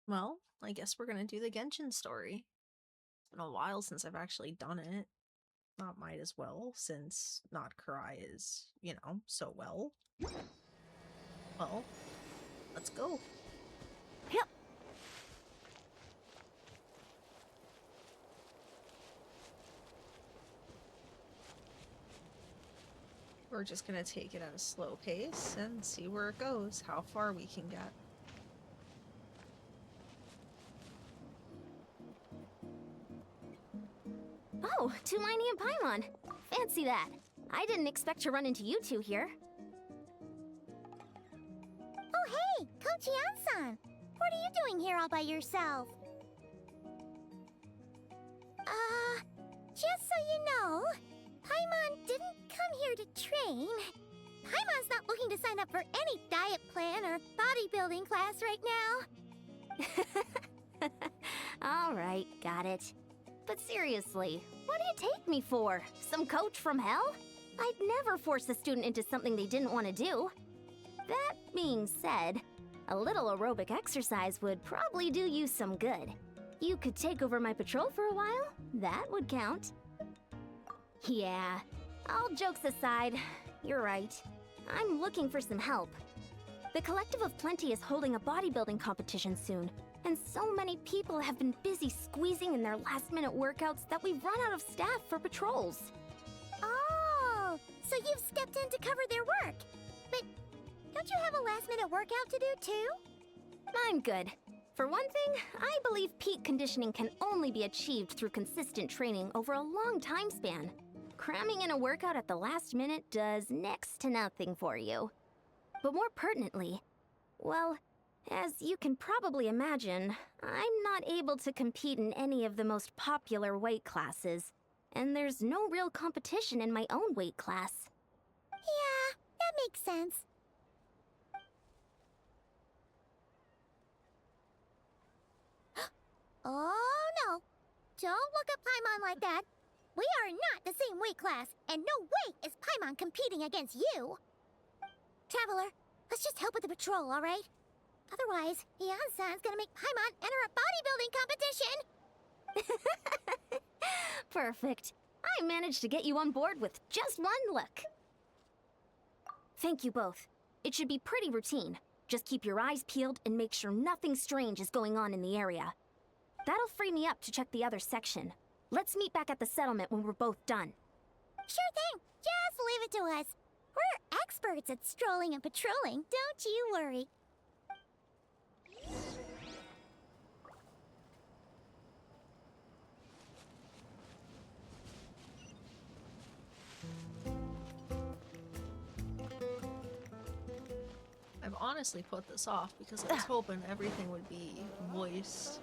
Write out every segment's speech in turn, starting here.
Well, I guess we're gonna do the Genshin story. It's been a while since I've actually done it. Not might as well, since not Karai is, so well. Well, let's go. Yep. We're just gonna take it at a slow pace and see where it goes, how far we can get. Oh, Tulani and Paimon. Fancy that. I didn't expect to run into you two here. Oh hey, Coach Yan-san! What are you doing here all by yourself? Just so you know, Paimon didn't come here to train. Paimon's not looking to sign up for any diet plan or bodybuilding class right now. Alright, got it. But seriously, what do you take me for? Some coach from hell? I'd never force a student into something they didn't want to do. That being said, a little aerobic exercise would probably do you some good. You could take over my patrol for a while. That would count. Yeah, all jokes aside, you're right. I'm looking for some help. The Collective of Plenty is holding a bodybuilding competition soon, and so many people have been busy squeezing in their last-minute workouts that we've run out of staff for patrols. Oh, so you've stepped in to cover their work. But don't you have a last-minute workout to do too? I'm good. For one thing, I believe peak conditioning can only be achieved through consistent training over a long time span. Cramming in a workout at the last minute does next to nothing for you. But more pertinently, well, as you can probably imagine, I'm not able to compete in any of the most popular weight classes, and there's no real competition in my own weight class. Yeah, that makes sense. Oh no! Don't look at Paimon like that. We are not the same weight class, and no way is Paimon competing against you. Traveler, let's just help with the patrol, alright? Otherwise, Yan-san's gonna make Paimon enter a bodybuilding competition! Perfect. I managed to get you on board with just one look. Thank you both. It should be pretty routine. Just keep your eyes peeled and make sure nothing strange is going on in the area. That'll free me up to check the other section. Let's meet back at the settlement when we're both done. Sure thing. Just leave it to us. We're experts at strolling and patrolling, don't you worry. I've honestly put this off because I was hoping everything would be voiced.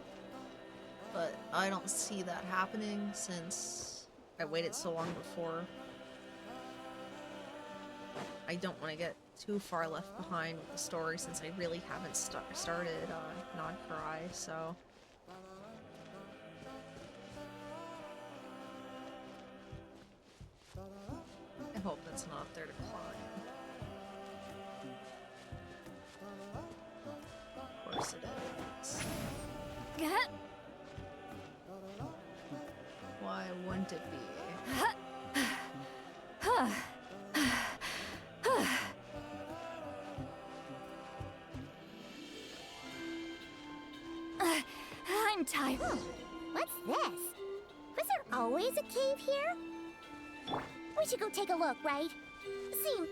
But I don't see that happening since I waited so long before. I don't want to get too far left behind with the story since I really haven't started Non-Karai, so... I hope that's not their decline. Of course it is. Why wouldn't it be? I'm tired. What's this? Was there always a cave here? We should go take a look, right? See.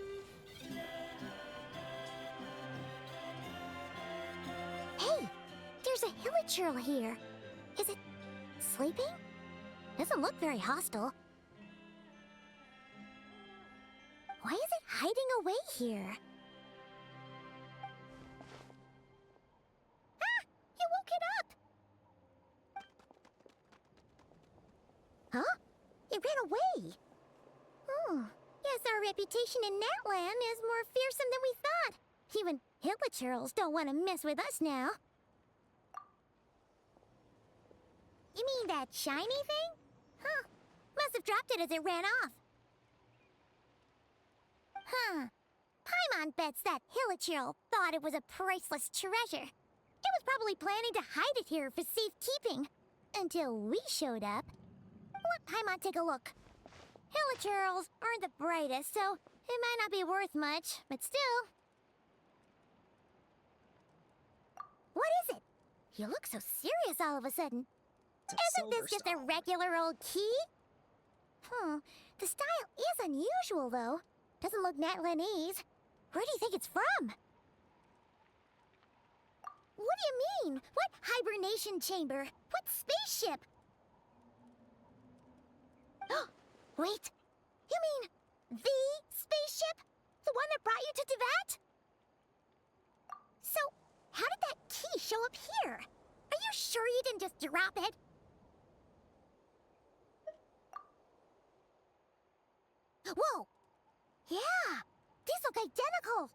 Hey, there's a hilichurl here. Is it sleeping? Doesn't look very hostile. Why is it hiding away here? Ah! You woke it up! Huh? It ran away. Oh, guess our reputation in that land is more fearsome than we thought. Even hilichurls don't want to mess with us now. You mean that shiny thing? Huh. Must have dropped it as it ran off. Huh. Paimon bets that hilichurl thought it was a priceless treasure. was probably planning to hide it here for safekeeping. Until we showed up. Let Paimon take a look. Hilichurls aren't the brightest, so it might not be worth much, but still. What is it? You look so serious all of a sudden. Isn't this just a regular old key? The style is unusual, though. Doesn't look Natlanese. Where do you think it's from? What do you mean? What hibernation chamber? What spaceship? Wait, you mean the spaceship? The one that brought you to Teyvat? So, how did that key show up here? Are you sure you didn't just drop it? Whoa! Yeah, these look identical.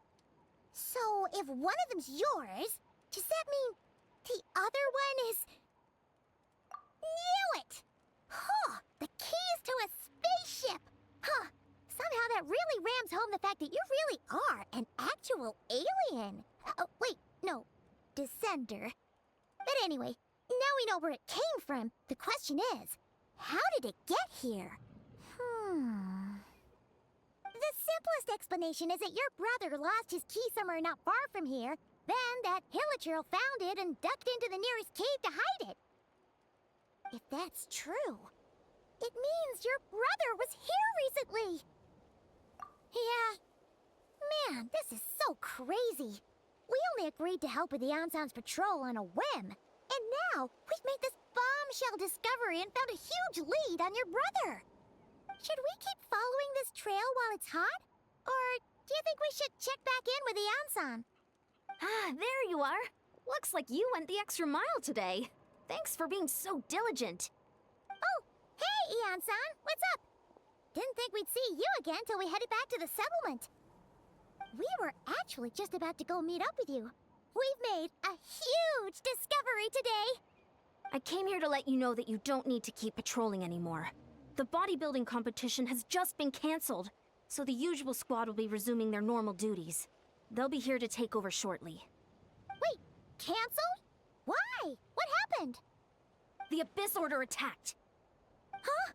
So, if one of them's yours, does that mean the other one is... Knew it! Huh, the keys to a spaceship! Huh, somehow that really rams home the fact that you really are an actual alien. Wait, no, descender. But anyway, now we know where it came from. The question is, how did it get here? The simplest explanation is that your brother lost his key somewhere not far from here, then that Hilichurl found it and ducked into the nearest cave to hide it. If that's true, it means your brother was here recently. Yeah. Man, this is so crazy. We only agreed to help with the Anson's patrol on a whim. And now, we've made this bombshell discovery and found a huge lead on your brother. Should we keep following this trail while it's hot? Or do you think we should check back in with the Anson? Ah, there you are. Looks like you went the extra mile today. Thanks for being so diligent. Oh, hey, Ian-san, what's up? Didn't think we'd see you again till we headed back to the settlement. We were actually just about to go meet up with you. We've made a huge discovery today. I came here to let you know that you don't need to keep patrolling anymore. The bodybuilding competition has just been cancelled, so the usual squad will be resuming their normal duties. They'll be here to take over shortly. Wait, cancelled? Why? What happened? The Abyss Order attacked. Huh?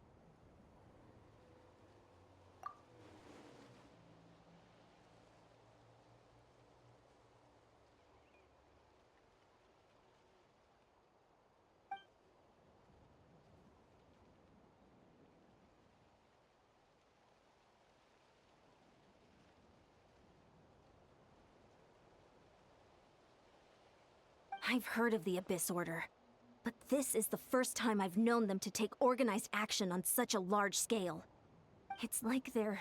I've heard of the Abyss Order, but this is the first time I've known them to take organized action on such a large scale. It's like they're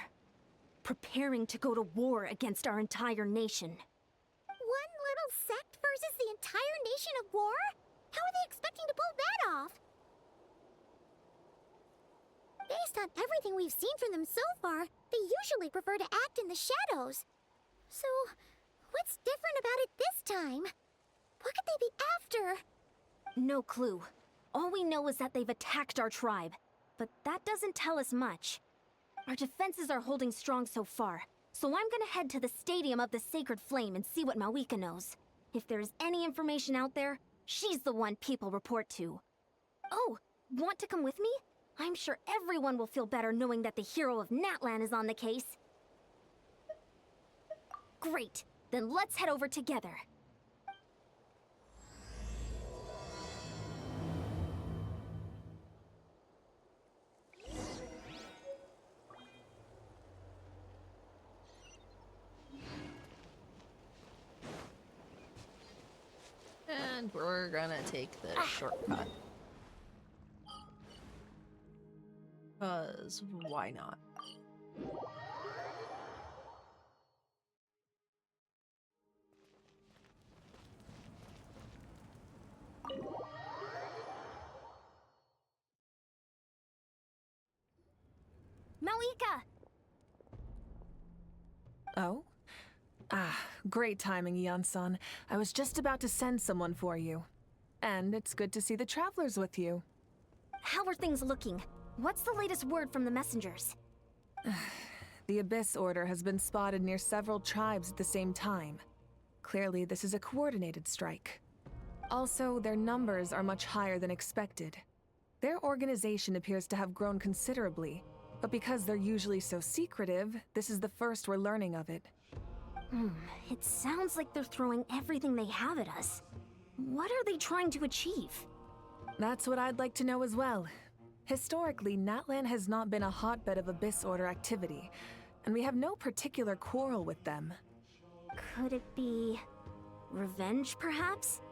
preparing to go to war against our entire nation. One little sect versus the entire nation of war? How are they expecting to pull that off? Based on everything we've seen from them so far, they usually prefer to act in the shadows. So, what's different about it this time? What could they be after? No clue. All we know is that they've attacked our tribe, but that doesn't tell us much. Our defenses are holding strong so far, so I'm gonna head to the Stadium of the Sacred Flame and see what Mawika knows. If there's any information out there, she's the one people report to. Oh, want to come with me? I'm sure everyone will feel better knowing that the hero of Natlan is on the case. Great, then let's head over together. And we're gonna take the shortcut. 'Cause why not? Mawika! Oh? Great timing, Ian-san. I was just about to send someone for you. And it's good to see the travelers with you. How are things looking? What's the latest word from the messengers? The Abyss Order has been spotted near several tribes at the same time. Clearly, this is a coordinated strike. Also, their numbers are much higher than expected. Their organization appears to have grown considerably, but because they're usually so secretive, this is the first we're learning of it. It sounds like they're throwing everything they have at us. What are they trying to achieve? That's what I'd like to know as well. Historically, Natlan has not been a hotbed of Abyss Order activity, and we have no particular quarrel with them. Could it be revenge, perhaps?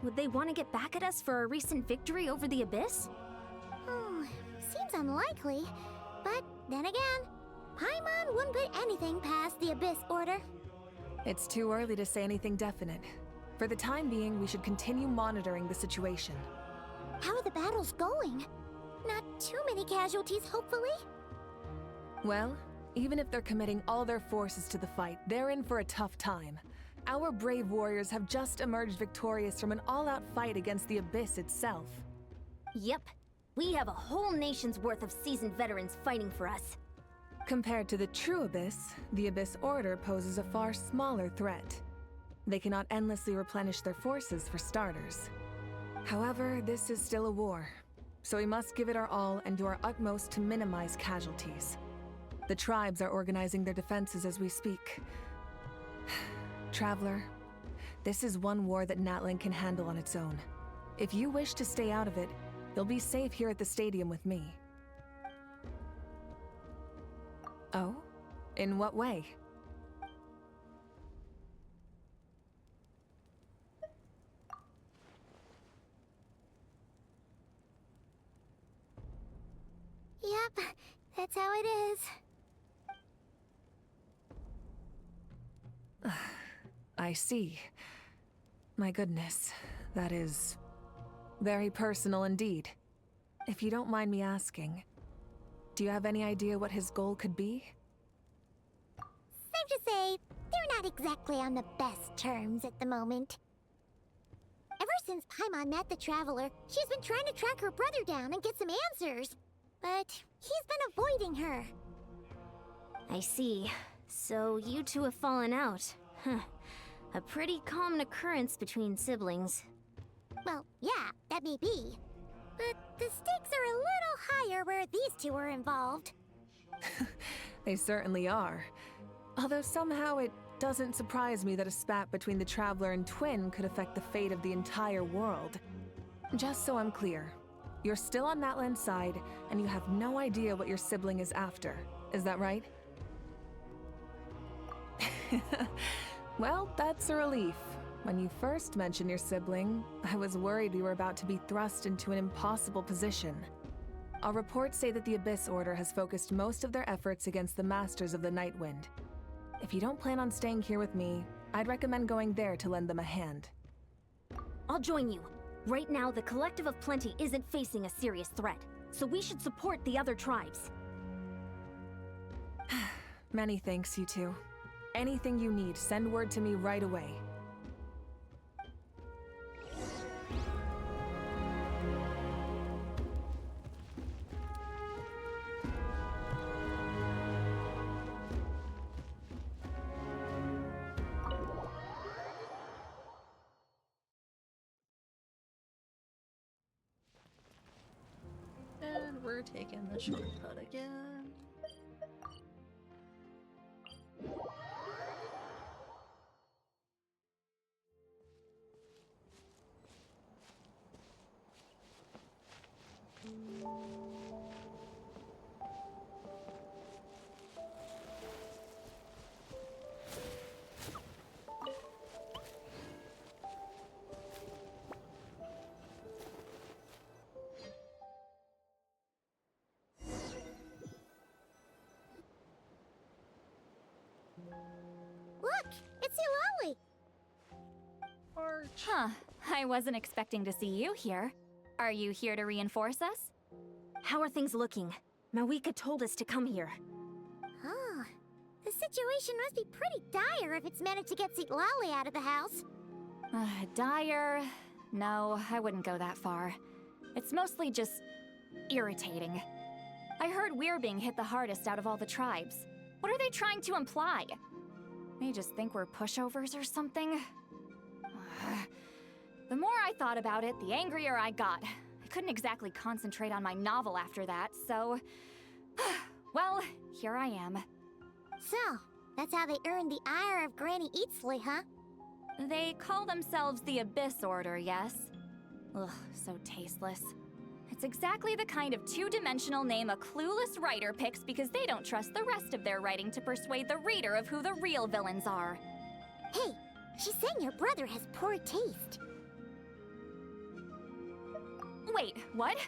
Would they want to get back at us for a recent victory over the Abyss? Seems unlikely. But then again, Paimon wouldn't put anything past the Abyss Order. It's too early to say anything definite. For the time being, we should continue monitoring the situation. How are the battles going? Not too many casualties, hopefully? Well, even if they're committing all their forces to the fight, they're in for a tough time. Our brave warriors have just emerged victorious from an all-out fight against the Abyss itself. Yep. We have a whole nation's worth of seasoned veterans fighting for us. Compared to the true Abyss, the Abyss Order poses a far smaller threat. They cannot endlessly replenish their forces, for starters. However, this is still a war, so we must give it our all and do our utmost to minimize casualties. The tribes are organizing their defenses as we speak. Traveler, this is one war that Natlan can handle on its own. If you wish to stay out of it, you'll be safe here at the stadium with me. Oh? In what way? Yep, that's how it is. I see. My goodness, that is very personal indeed. If you don't mind me asking, do you have any idea what his goal could be? Safe to say, they're not exactly on the best terms at the moment. Ever since Paimon met the Traveler, she's been trying to track her brother down and get some answers. But he's been avoiding her. I see. So you two have fallen out. Huh. A pretty common occurrence between siblings. Well, yeah, that may be. But the stakes are a little higher where these two are involved. They certainly are. Although somehow it doesn't surprise me that a spat between the Traveler and Twin could affect the fate of the entire world. Just so I'm clear, you're still on Natlan's side, and you have no idea what your sibling is after. Is that right? Well, that's a relief. When you first mentioned your sibling, I was worried we were about to be thrust into an impossible position. Our reports say that the Abyss Order has focused most of their efforts against the Masters of the Nightwind. If you don't plan on staying here with me, I'd recommend going there to lend them a hand. I'll join you. Right now, the Collective of Plenty isn't facing a serious threat, so we should support the other tribes. Many thanks, you two. Anything you need, send word to me right away. And we're taking the shortcut again. Look, it's Eulalie! Arch. Huh. I wasn't expecting to see you here. Are you here to reinforce us? How are things looking? Mawika told us to come here. Oh, the situation must be pretty dire if it's managed to get Eulalie out of the house. Dire? No, I wouldn't go that far. It's mostly just irritating. I heard we're being hit the hardest out of all the tribes. What are they trying to imply? They just think we're pushovers or something? The more I thought about it, the angrier I got. I couldn't exactly concentrate on my novel after that, so... well, here I am. So, that's how they earned the ire of Granny Eatsley, huh? They call themselves the Abyss Order, yes? Ugh, so tasteless. It's exactly the kind of two-dimensional name a clueless writer picks because they don't trust the rest of their writing to persuade the reader of who the real villains are. Hey, she's saying your brother has poor taste. Wait, what?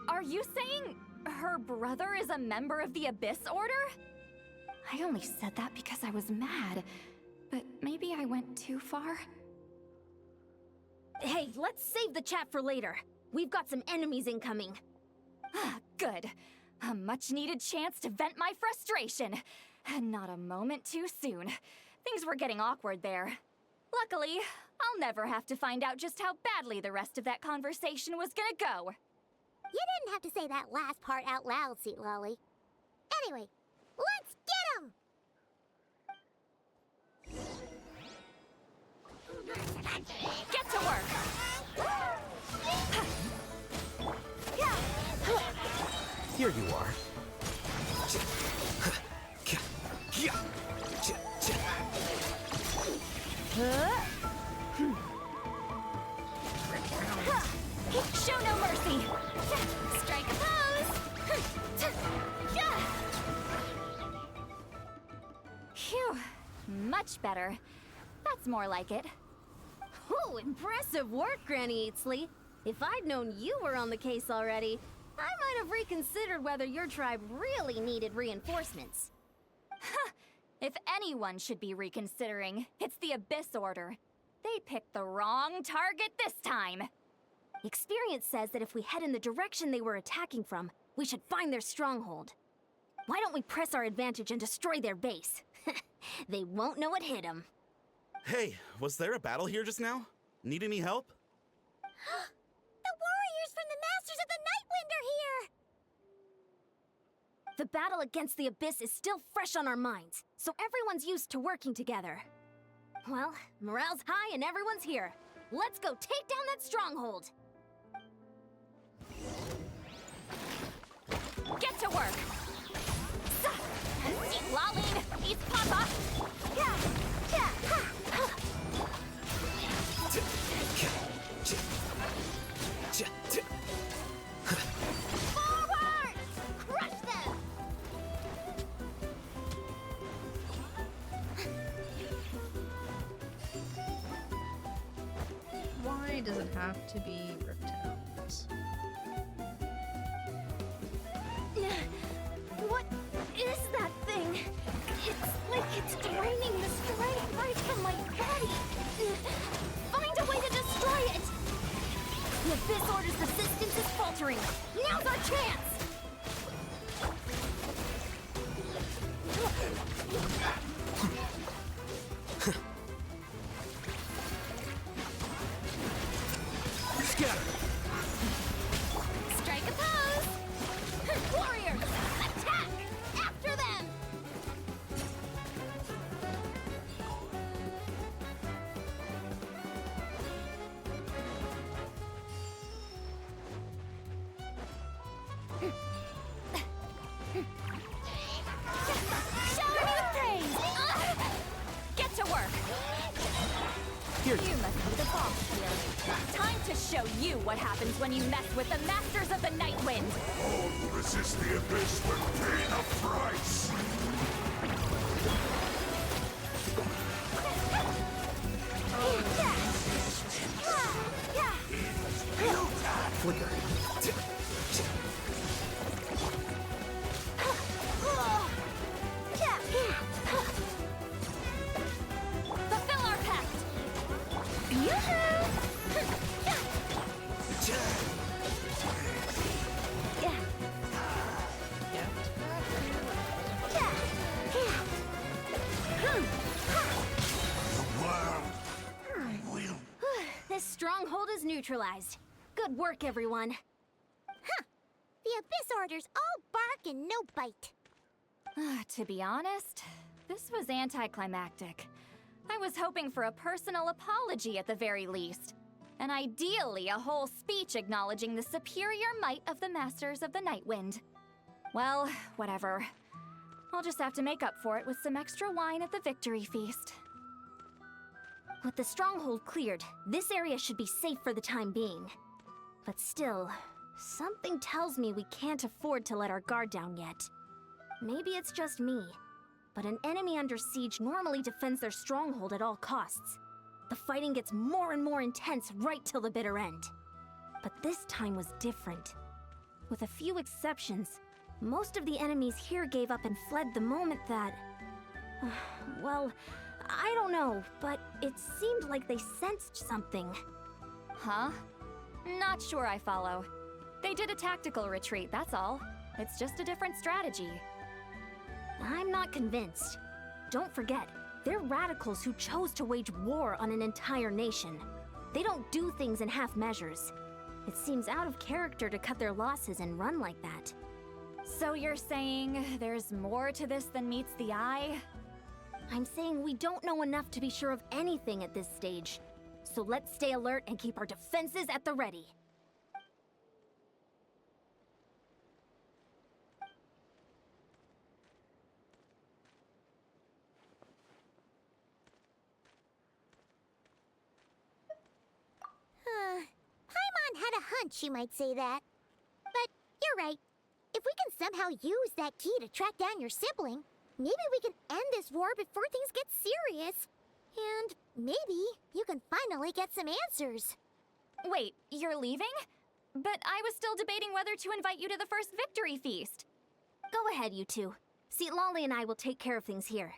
Are you saying her brother is a member of the Abyss Order? I only said that because I was mad, but maybe I went too far. Hey, let's save the chat for later. We've got some enemies incoming. Good. A much-needed chance to vent my frustration. And not a moment too soon. Things were getting awkward there. Luckily, I'll never have to find out just how badly the rest of that conversation was gonna go. You didn't have to say that last part out loud, Sweet Lolly. Anyway, let's get him! Get to work! Here you are. Show no mercy! Strike a pose! Phew, much better. That's more like it. Ooh, impressive work, Granny Eatsley. If I'd known you were on the case already, I might have reconsidered whether your tribe really needed reinforcements. If anyone should be reconsidering, it's the Abyss Order. They picked the wrong target this time. Experience says that if we head in the direction they were attacking from, we should find their stronghold. Why don't we press our advantage and destroy their base? They won't know what hit them. Hey, was there a battle here just now? Need any help? The warriors from the Masters of the Nightwind are here! The battle against the Abyss is still fresh on our minds, so everyone's used to working together. Well, morale's high and everyone's here. Let's go take down that stronghold! Get to work! Laline, eat Papa! Forward! Crush them! Why does it have to be Riptowns? What is that thing? It's like it's draining the strength right from my body. Find a way to destroy it! The Abyss Order's resistance is faltering. Now's our chance! Scatter! Strike a pose! Warriors, attack! After them! Shower me with praise! Get to work! Here. You must be the boss here. Time to show you what happens when you mess with the Masters of the Nightwind! All who resist the Abyss will pay the price! Flicker. Fulfill our pact! This stronghold is neutralized. Good work, everyone. The Abyss Order's all bark and no bite. To be honest, this was anticlimactic. I was hoping for a personal apology at the very least. And ideally, a whole speech acknowledging the superior might of the Masters of the Nightwind. Well, whatever. I'll just have to make up for it with some extra wine at the victory feast. With the stronghold cleared, this area should be safe for the time being. But still, something tells me we can't afford to let our guard down yet. Maybe it's just me, but an enemy under siege normally defends their stronghold at all costs. The fighting gets more and more intense right till the bitter end. But this time was different. With a few exceptions, most of the enemies here gave up and fled the moment that... well, I don't know, but it seemed like they sensed something. Huh? Not sure I follow. They did a tactical retreat, that's all. It's just a different strategy. I'm not convinced. Don't forget, they're radicals who chose to wage war on an entire nation. They don't do things in half measures. It seems out of character to cut their losses and run like that. So you're saying there's more to this than meets the eye? I'm saying we don't know enough to be sure of anything at this stage. So let's stay alert and keep our defenses at the ready. Paimon had a hunch you might say that. But you're right. If we can somehow use that key to track down your sibling, maybe we can end this war before things get serious. And maybe you can finally get some answers. Wait, you're leaving? But I was still debating whether to invite you to the first victory feast. Go ahead, you two. See, Lolly and I will take care of things here.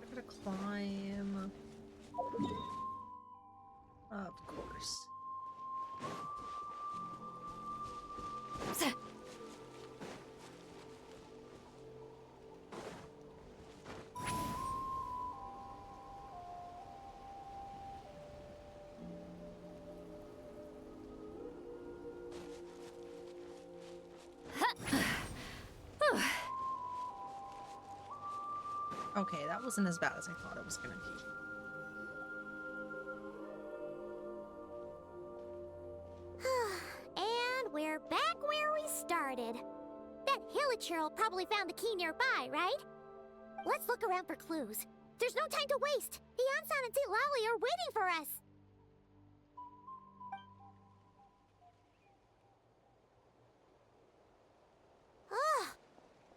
I gotta climb. Of course. Okay, that wasn't as bad as I thought it was gonna be. And we're back where we started. That Hilichurl probably found the key nearby, right? Let's look around for clues. There's no time to waste. Yansan and Lolly are waiting for us. Ugh.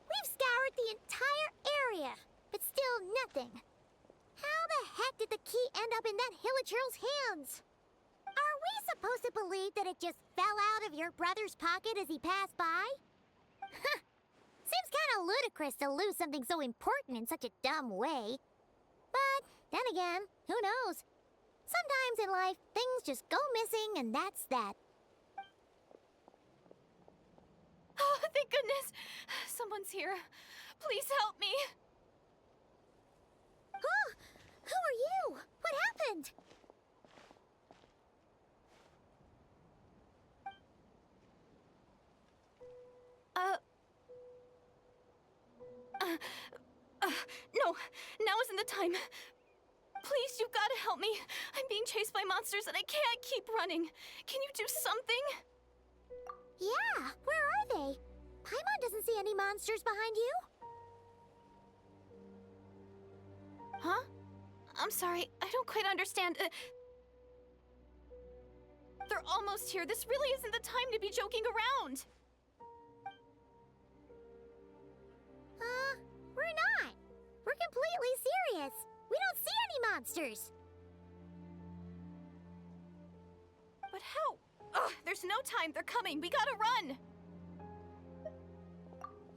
We've scoured the entire area, but still nothing. How the heck did the key end up in that Hilichurl's hands? Are we supposed to believe that it just fell out of your brother's pocket as he passed by? Huh. Seems kind of ludicrous to lose something so important in such a dumb way. But then again, who knows? Sometimes in life, things just go missing and that's that. Oh, thank goodness! Someone's here. Please help me! Oh, who are you? What happened? No, now isn't the time. Please, you've got to help me. I'm being chased by monsters and I can't keep running. Can you do something? Yeah, where are they? Paimon doesn't see any monsters behind you. Huh? I'm sorry, I don't quite understand. They're almost here. This really isn't the time to be joking around. We're not. We're completely serious. We don't see any monsters. But how? Ugh, there's no time. They're coming. We gotta run.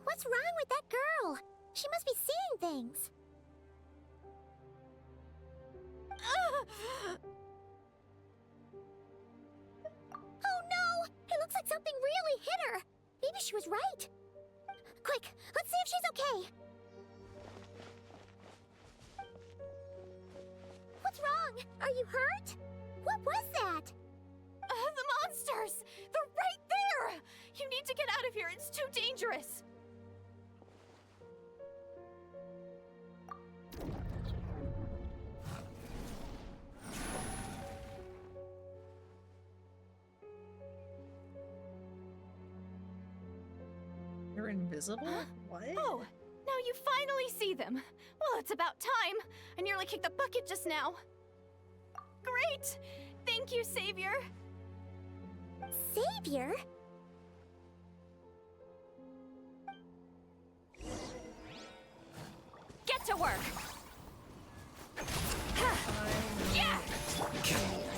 What's wrong with that girl? She must be seeing things. Oh no! It looks like something really hit her. Maybe she was right. Quick, let's see if she's okay. wrong? Are you hurt? What was that? The monsters! They're right there! You need to get out of here. It's too dangerous. You're invisible? What? Oh, now you finally see them. Well, it's about time. I nearly kicked the bucket just now. Great! Thank you, Savior. Savior? Get to work. Yeah!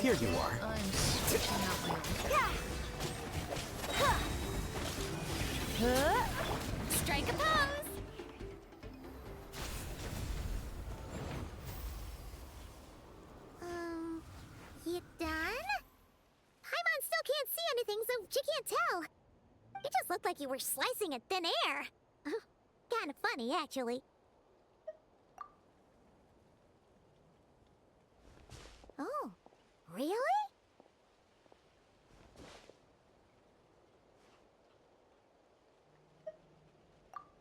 Here you are. I'm switching out my own character. Strike a pose. You done? Paimon still can't see anything, so she can't tell. It just looked like you were slicing at thin air. Kinda funny, actually. Oh, really?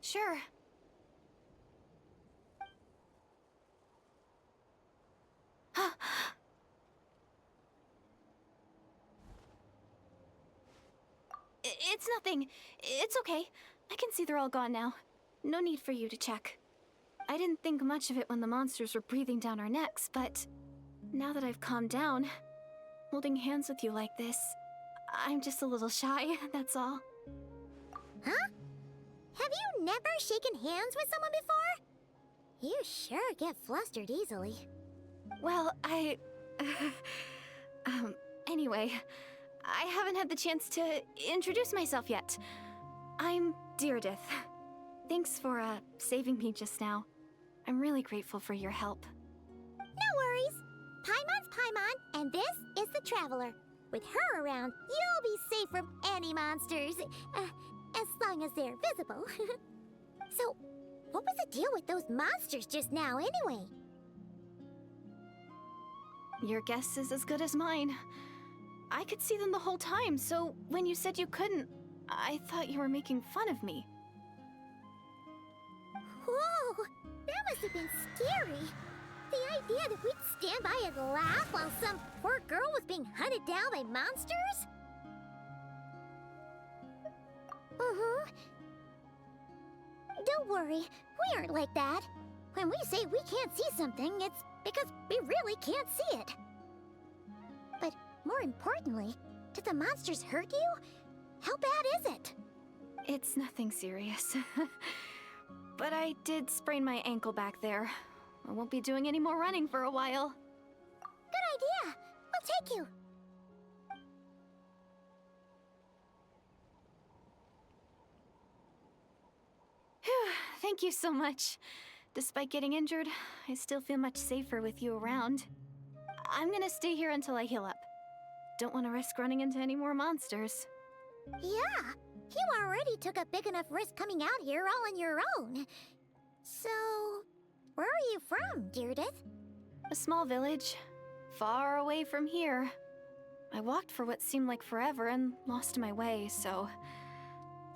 Sure. It's nothing. It's okay. I can see they're all gone now. No need for you to check. I didn't think much of it when the monsters were breathing down our necks, but now that I've calmed down, holding hands with you like this, I'm just a little shy, that's all. Huh? Have you never shaken hands with someone before? You sure get flustered easily. Well, anyway, I haven't had the chance to introduce myself yet. I'm Deirdith. Thanks for, saving me just now. I'm really grateful for your help. No worries. Paimon's Paimon, and this is the Traveler. With her around, you'll be safe from any monsters. As long as they're visible. So, what was the deal with those monsters just now, anyway? Your guess is as good as mine. I could see them the whole time, so when you said you couldn't, I thought you were making fun of me. Whoa! That must have been scary. The idea that we'd stand by and laugh while some poor girl was being hunted down by monsters? Don't worry, we aren't like that. When we say we can't see something, it's because we really can't see it. But more importantly, did the monsters hurt you? How bad is it? It's nothing serious. But I did sprain my ankle back there. I won't be doing any more running for a while. Good idea. We'll take you. Phew, thank you so much. Despite getting injured, I still feel much safer with you around. I'm gonna stay here until I heal up. Don't want to risk running into any more monsters. Yeah, you already took a big enough risk coming out here all on your own. So, where are you from, Deirdith? A small village, far away from here. I walked for what seemed like forever and lost my way, so...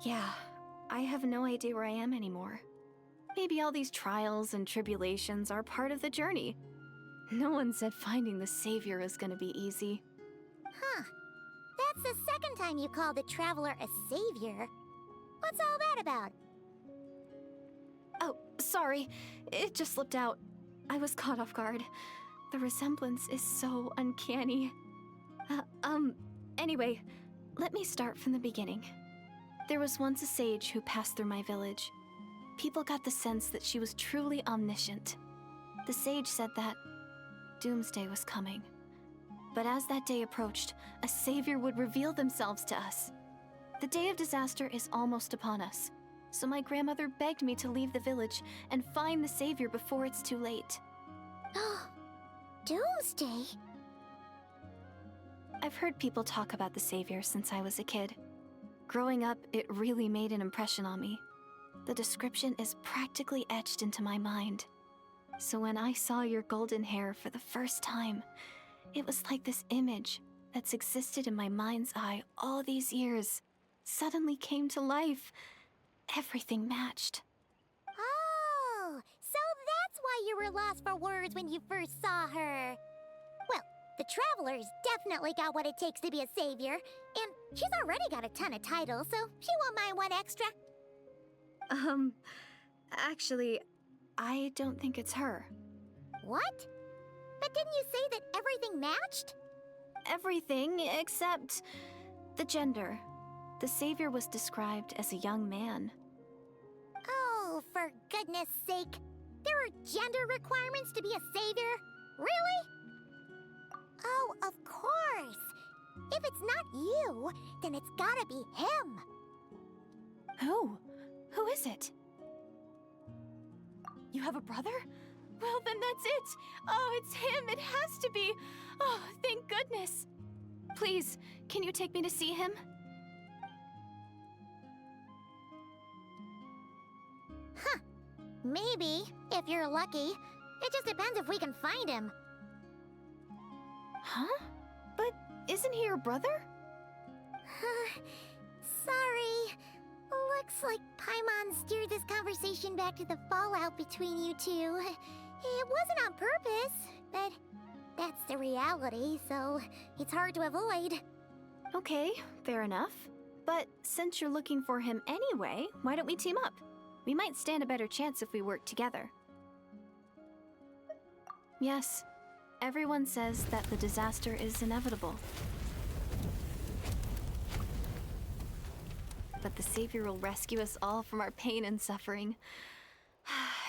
yeah, I have no idea where I am anymore. Maybe all these trials and tribulations are part of the journey. No one said finding the Savior is gonna be easy. Huh. That's the second time you called the Traveler a savior. What's all that about? Oh, sorry. It just slipped out. I was caught off guard. The resemblance is so uncanny. Anyway, let me start from the beginning. There was once a sage who passed through my village. People got the sense that she was truly omniscient. The sage said that doomsday was coming. But as that day approached, a savior would reveal themselves to us. The day of disaster is almost upon us, so my grandmother begged me to leave the village and find the savior before it's too late. Doomsday? I've heard people talk about the savior since I was a kid. Growing up, it really made an impression on me. The description is practically etched into my mind. So when I saw your golden hair for the first time, it was like this image that's existed in my mind's eye all these years suddenly came to life. Everything matched. Oh, so that's why you were lost for words when you first saw her. Well, the Traveler's definitely got what it takes to be a savior, and she's already got a ton of titles, so she won't mind one extra. Actually, I don't think it's her. What? But didn't you say that everything matched? Everything except the gender. The savior was described as a young man. Oh, for goodness sake. There are gender requirements to be a savior? Really? Oh, of course. If it's not you, then it's gotta be him. Who? Who is it? You have a brother? Well, then that's it. Oh, it's him. It has to be. Oh, thank goodness. Please, can you take me to see him? Huh. Maybe, if you're lucky. It just depends if we can find him. Huh? But isn't he your brother? Sorry. Looks like Paimon steered this conversation back to the fallout between you two. It wasn't on purpose, but that's the reality, so it's hard to avoid. Okay, fair enough. But since you're looking for him anyway, why don't we team up? We might stand a better chance if we work together. Yes, everyone says that the disaster is inevitable. But the Savior will rescue us all from our pain and suffering.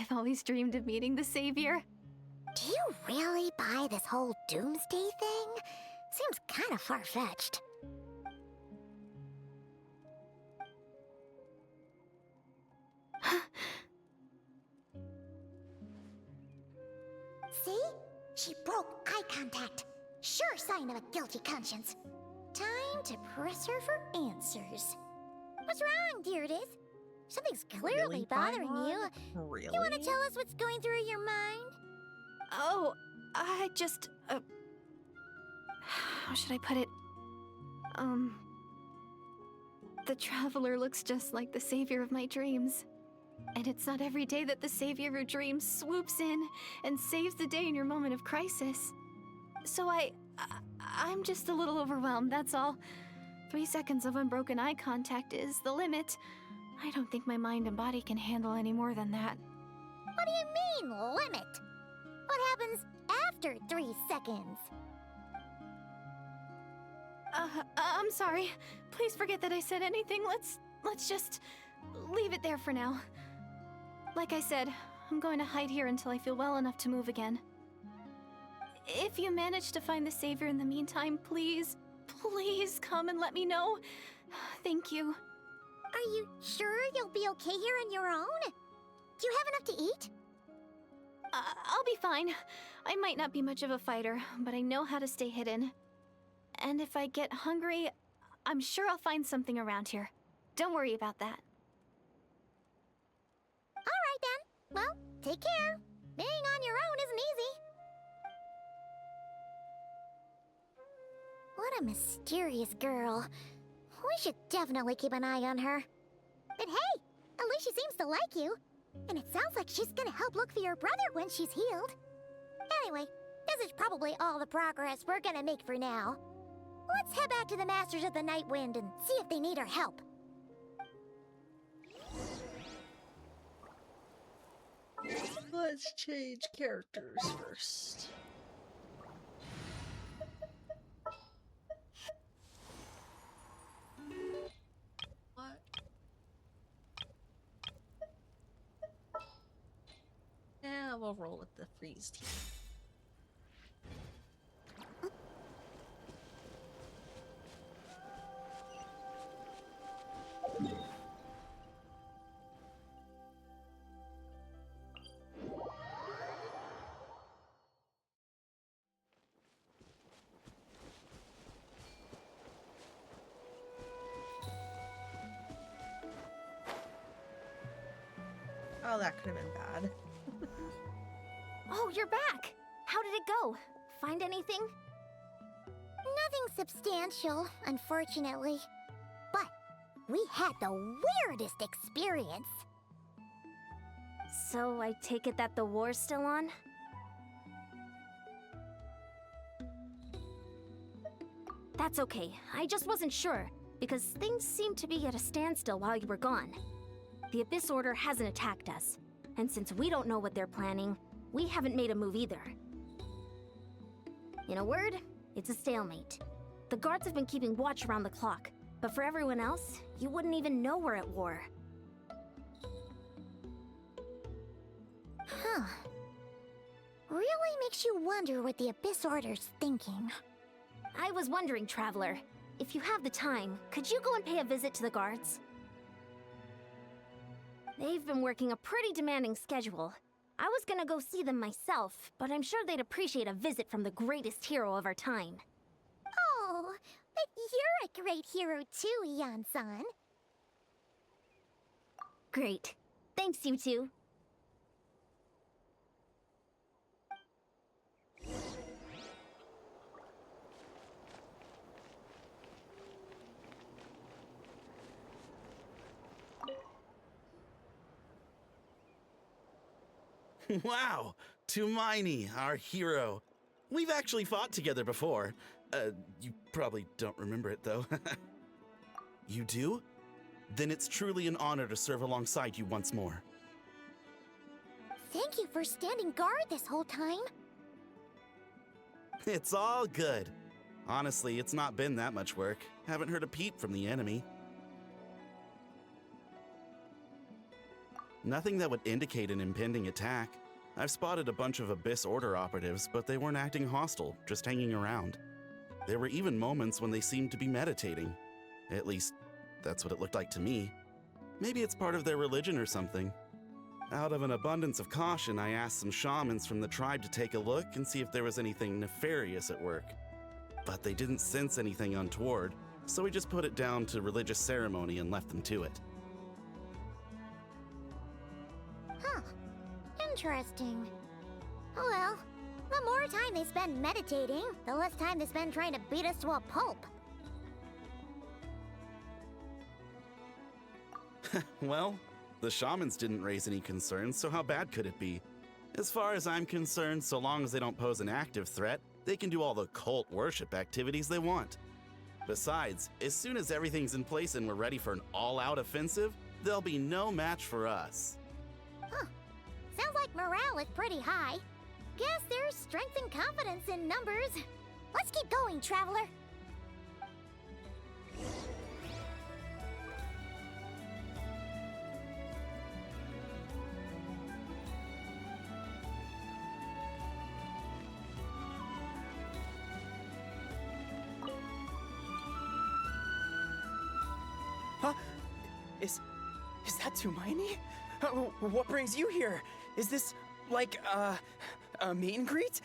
I've always dreamed of meeting the Savior. Do you really buy this whole doomsday thing? Seems kind of far-fetched. See? She broke eye contact. Sure sign of a guilty conscience. Time to press her for answers. What's wrong, Deirdis? Something's clearly Really, bothering you. Paimon? Really? You want to tell us what's going through your mind? Oh, I just, how should I put it? The Traveler looks just like the savior of my dreams. And it's not every day that the savior of your dreams swoops in and saves the day in your moment of crisis. So I'm just a little overwhelmed, that's all. 3 seconds of unbroken eye contact is the limit. I don't think my mind and body can handle any more than that. What do you mean, limit? What happens after 3 seconds? I'm sorry. Please forget that I said anything. Let's just leave it there for now. Like I said, I'm going to hide here until I feel well enough to move again. If you manage to find the Savior in the meantime, please come and let me know. Thank you. Are you sure you'll be okay here on your own? Do you have enough to eat? I'll be fine. I might not be much of a fighter, but I know how to stay hidden. And if I get hungry, I'm sure I'll find something around here. Don't worry about that. All right then. Well, take care. Being on your own isn't easy. What a mysterious girl. We should definitely keep an eye on her. But hey, at least she seems to like you. And it sounds like she's gonna help look for your brother when she's healed. Anyway, this is probably all the progress we're gonna make for now. Let's head back to the Masters of the Night Wind and see if they need our help. Let's change characters first. What? Yeah, we'll roll with the freeze team. Oh, that could have been bad. Oh, you're back! How did it go? Find anything? Nothing substantial, unfortunately. But we had the weirdest experience. So I take it that the war's still on? That's okay. I just wasn't sure, because things seemed to be at a standstill while you were gone. The Abyss Order hasn't attacked us, and since we don't know what they're planning, we haven't made a move either. In a word, it's a stalemate. The guards have been keeping watch around the clock, but for everyone else, you wouldn't even know we're at war. Huh. Really makes you wonder what the Abyss Order's thinking. I was wondering, Traveler, if you have the time, could you go and pay a visit to the guards? They've been working a pretty demanding schedule. I was gonna go see them myself, but I'm sure they'd appreciate a visit from the greatest hero of our time. Oh, but you're a great hero too, Yan-san. Great. Thanks, you two. Wow, Tumaini, our hero. We've actually fought together before. You probably don't remember it, though. You do? Then it's truly an honor to serve alongside you once more. Thank you for standing guard this whole time. It's all good. Honestly, it's not been that much work. Haven't heard a peep from the enemy. Nothing that would indicate an impending attack. I've spotted a bunch of Abyss Order operatives, but they weren't acting hostile, just hanging around. There were even moments when they seemed to be meditating. At least, that's what it looked like to me. Maybe it's part of their religion or something. Out of an abundance of caution, I asked some shamans from the tribe to take a look and see if there was anything nefarious at work. But they didn't sense anything untoward, so we just put it down to religious ceremony and left them to it. Huh. Interesting. Oh well, the more time they spend meditating, the less time they spend trying to beat us to a pulp. Well, the shamans didn't raise any concerns, so how bad could it be? As far as I'm concerned, so long as they don't pose an active threat, they can do all the cult worship activities they want. Besides, as soon as everything's in place and we're ready for an all-out offensive, there'll be no match for us. Huh. Sounds like morale is pretty high. Guess there's strength and confidence in numbers. Let's keep going, Traveler. Huh? Is that Tumaini? What brings you here? Is this, like, a meet and greet?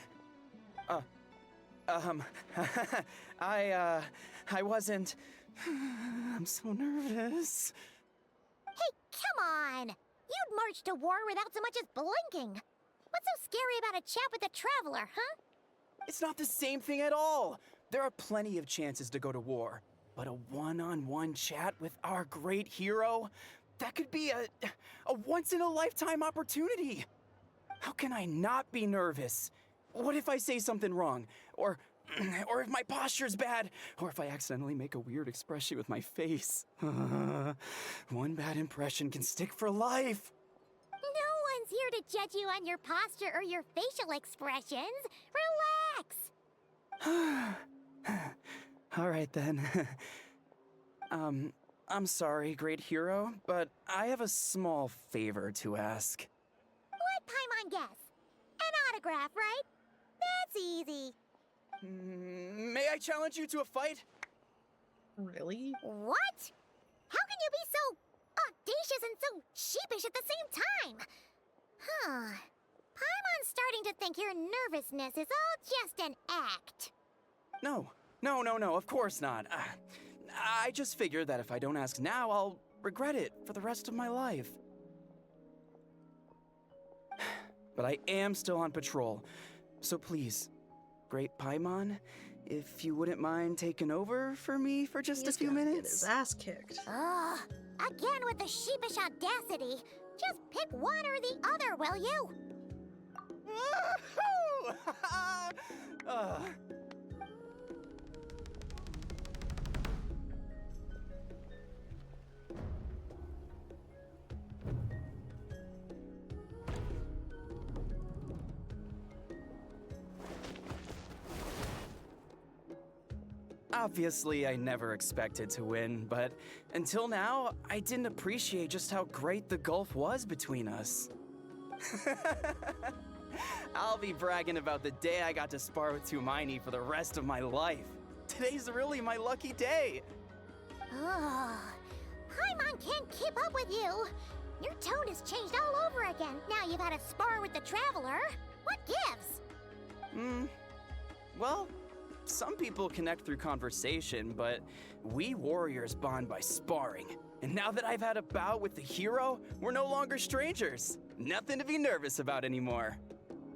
I wasn't... I'm so nervous. Hey, come on! You'd march to war without so much as blinking. What's so scary about a chat with a Traveler, huh? It's not the same thing at all. There are plenty of chances to go to war. But a one-on-one chat with our great hero? That could be a once-in-a-lifetime opportunity. How can I not be nervous? What if I say something wrong? Or if my posture's bad? Or if I accidentally make a weird expression with my face? One bad impression can stick for life. No one's here to judge you on your posture or your facial expressions. Relax! All right, then. I'm sorry, great hero, but I have a small favor to ask. Let Paimon guess. An autograph, right? That's easy. May I challenge you to a fight? Really? What? How can you be so audacious and so sheepish at the same time? Huh. Paimon's starting to think your nervousness is all just an act. No, of course not. I just figured that if I don't ask now, I'll regret it for the rest of my life. but I am still on patrol. So please, Great Paimon, if you wouldn't mind taking over for me for just a few He's gonna minutes. Get his ass kicked. Ugh, again with the sheepish audacity. Just pick one or the other, will you? Woohoo! Obviously, I never expected to win, but until now, I didn't appreciate just how great the gulf was between us. I'll be bragging about the day I got to spar with Hermione for the rest of my life. Today's really my lucky day. Ugh, Paimon can't keep up with you. Your tone has changed all over again. Now you've had a spar with the Traveler. What gives? Well, some people connect through conversation, but we warriors bond by sparring. And now that I've had a bout with the hero, we're no longer strangers. Nothing to be nervous about anymore.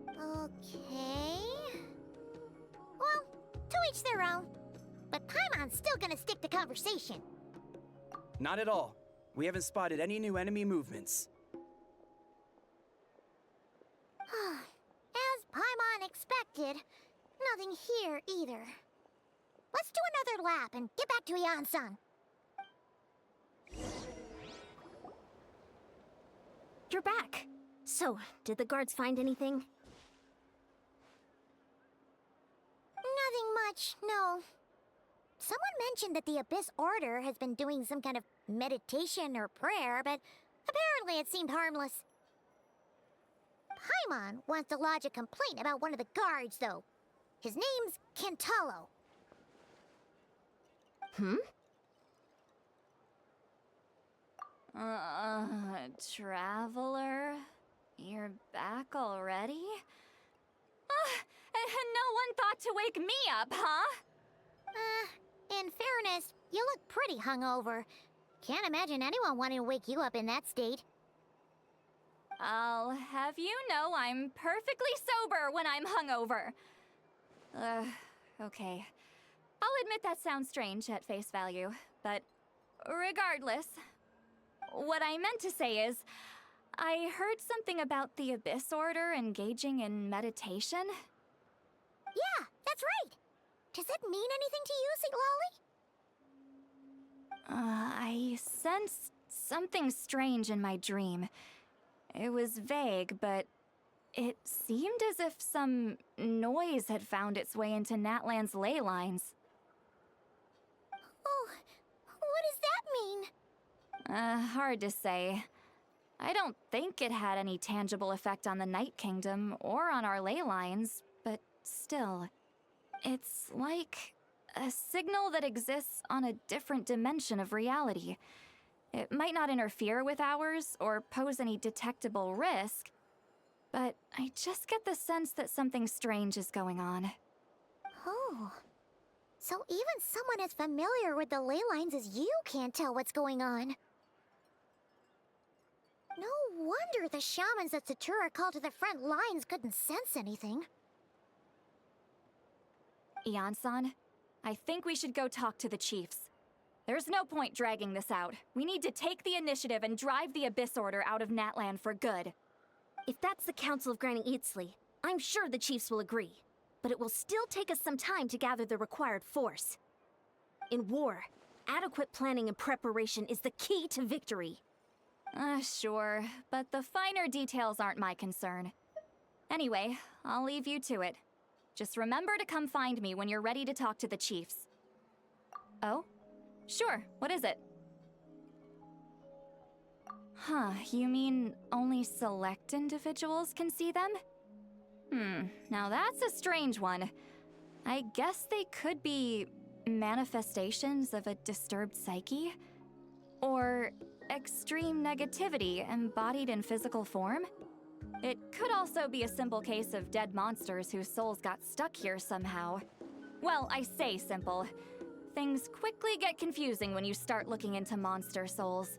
Okay. Well, to each their own. But Paimon's still gonna stick to conversation. Not at all. We haven't spotted any new enemy movements. As Paimon expected, nothing here either. Let's do another lap and get back to Ian-san. You're back. So, did the guards find anything? Nothing much, no. Someone mentioned that the Abyss Order has been doing some kind of meditation or prayer, but apparently it seemed harmless. Paimon wants to lodge a complaint about one of the guards, though. His name's Kentalo. Traveler? You're back already? And no one thought to wake me up, huh? In fairness, you look pretty hungover. Can't imagine anyone wanting to wake you up in that state. I'll have you know I'm perfectly sober when I'm hungover. Okay. I'll admit that sounds strange at face value, but regardless, what I meant to say is, I heard something about the Abyss Order engaging in meditation. Yeah, that's right. Does it mean anything to you, St. Lolly? I sensed something strange in my dream. It was vague, but it seemed as if some noise had found its way into Natlan's ley lines. Oh, what does that mean? Hard to say. I don't think it had any tangible effect on the Night Kingdom or on our ley lines, but still, it's like a signal that exists on a different dimension of reality. It might not interfere with ours or pose any detectable risk, but I just get the sense that something strange is going on. Oh. So even someone as familiar with the ley lines as you can't tell what's going on. No wonder the shamans that Satura called to the front lines couldn't sense anything. Ian-san, I think we should go talk to the chiefs. There's no point dragging this out. We need to take the initiative and drive the Abyss Order out of Natlan for good. If that's the Council of Granny Eatsley, I'm sure the chiefs will agree. But it will still take us some time to gather the required force. In war, adequate planning and preparation is the key to victory. Sure, but the finer details aren't my concern. Anyway, I'll leave you to it. Just remember to come find me when you're ready to talk to the chiefs. Oh? Sure, what is it? Huh, you mean only select individuals can see them? Now that's a strange one. I guess they could be manifestations of a disturbed psyche? Or extreme negativity embodied in physical form? It could also be a simple case of dead monsters whose souls got stuck here somehow. Well, I say simple. Things quickly get confusing when you start looking into monster souls.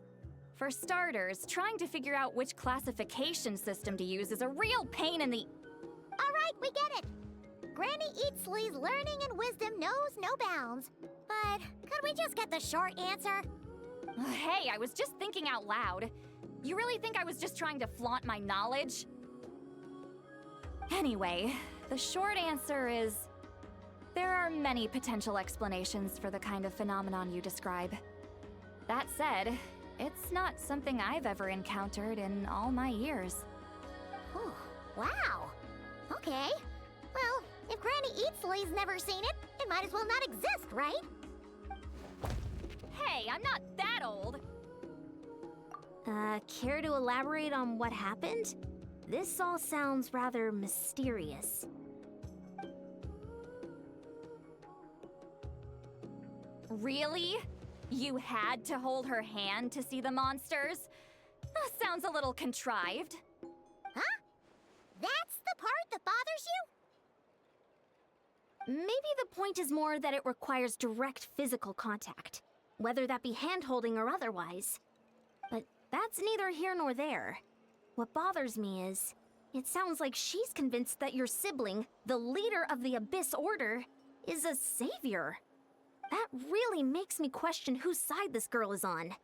For starters, trying to figure out which classification system to use is a real pain in the... Alright, we get it! Granny Eatsley's learning and wisdom knows no bounds. But could we just get the short answer? Hey, I was just thinking out loud. You really think I was just trying to flaunt my knowledge? Anyway, the short answer is... there are many potential explanations for the kind of phenomenon you describe. That said, it's not something I've ever encountered in all my years. Whew, wow. Okay. Well, if Granny Eatsley's never seen it, it might as well not exist, right? Hey, I'm not that old! Care to elaborate on what happened? This all sounds rather mysterious. Really? You had to hold her hand to see the monsters? Sounds a little contrived. Huh? That's the part that bothers you? Maybe the point is more that it requires direct physical contact, whether that be hand-holding or otherwise. But that's neither here nor there. What bothers me is, it sounds like she's convinced that your sibling, the leader of the Abyss Order, is a savior. That really makes me question whose side this girl is on,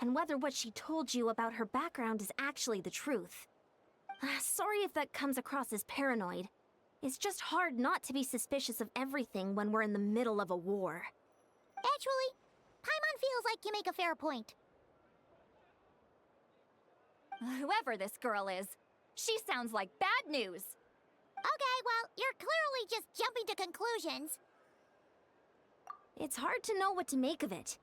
and whether what she told you about her background is actually the truth. Sorry if that comes across as paranoid. It's just hard not to be suspicious of everything when we're in the middle of a war. Actually, Paimon feels like you make a fair point. Whoever this girl is, she sounds like bad news. Okay, well, you're clearly just jumping to conclusions. It's hard to know what to make of it.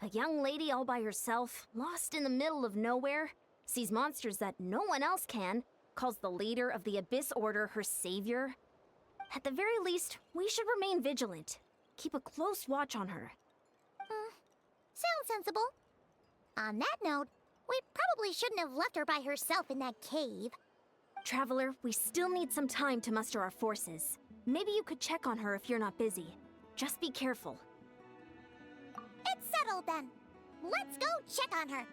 A young lady all by herself, lost in the middle of nowhere, sees monsters that no one else can, calls the leader of the Abyss Order her savior. At the very least, we should remain vigilant. Keep a close watch on her. Sounds sensible. On that note, we probably shouldn't have left her by herself in that cave. Traveler, we still need some time to muster our forces. Maybe you could check on her if you're not busy. Just be careful. It's settled then. Let's go check on her.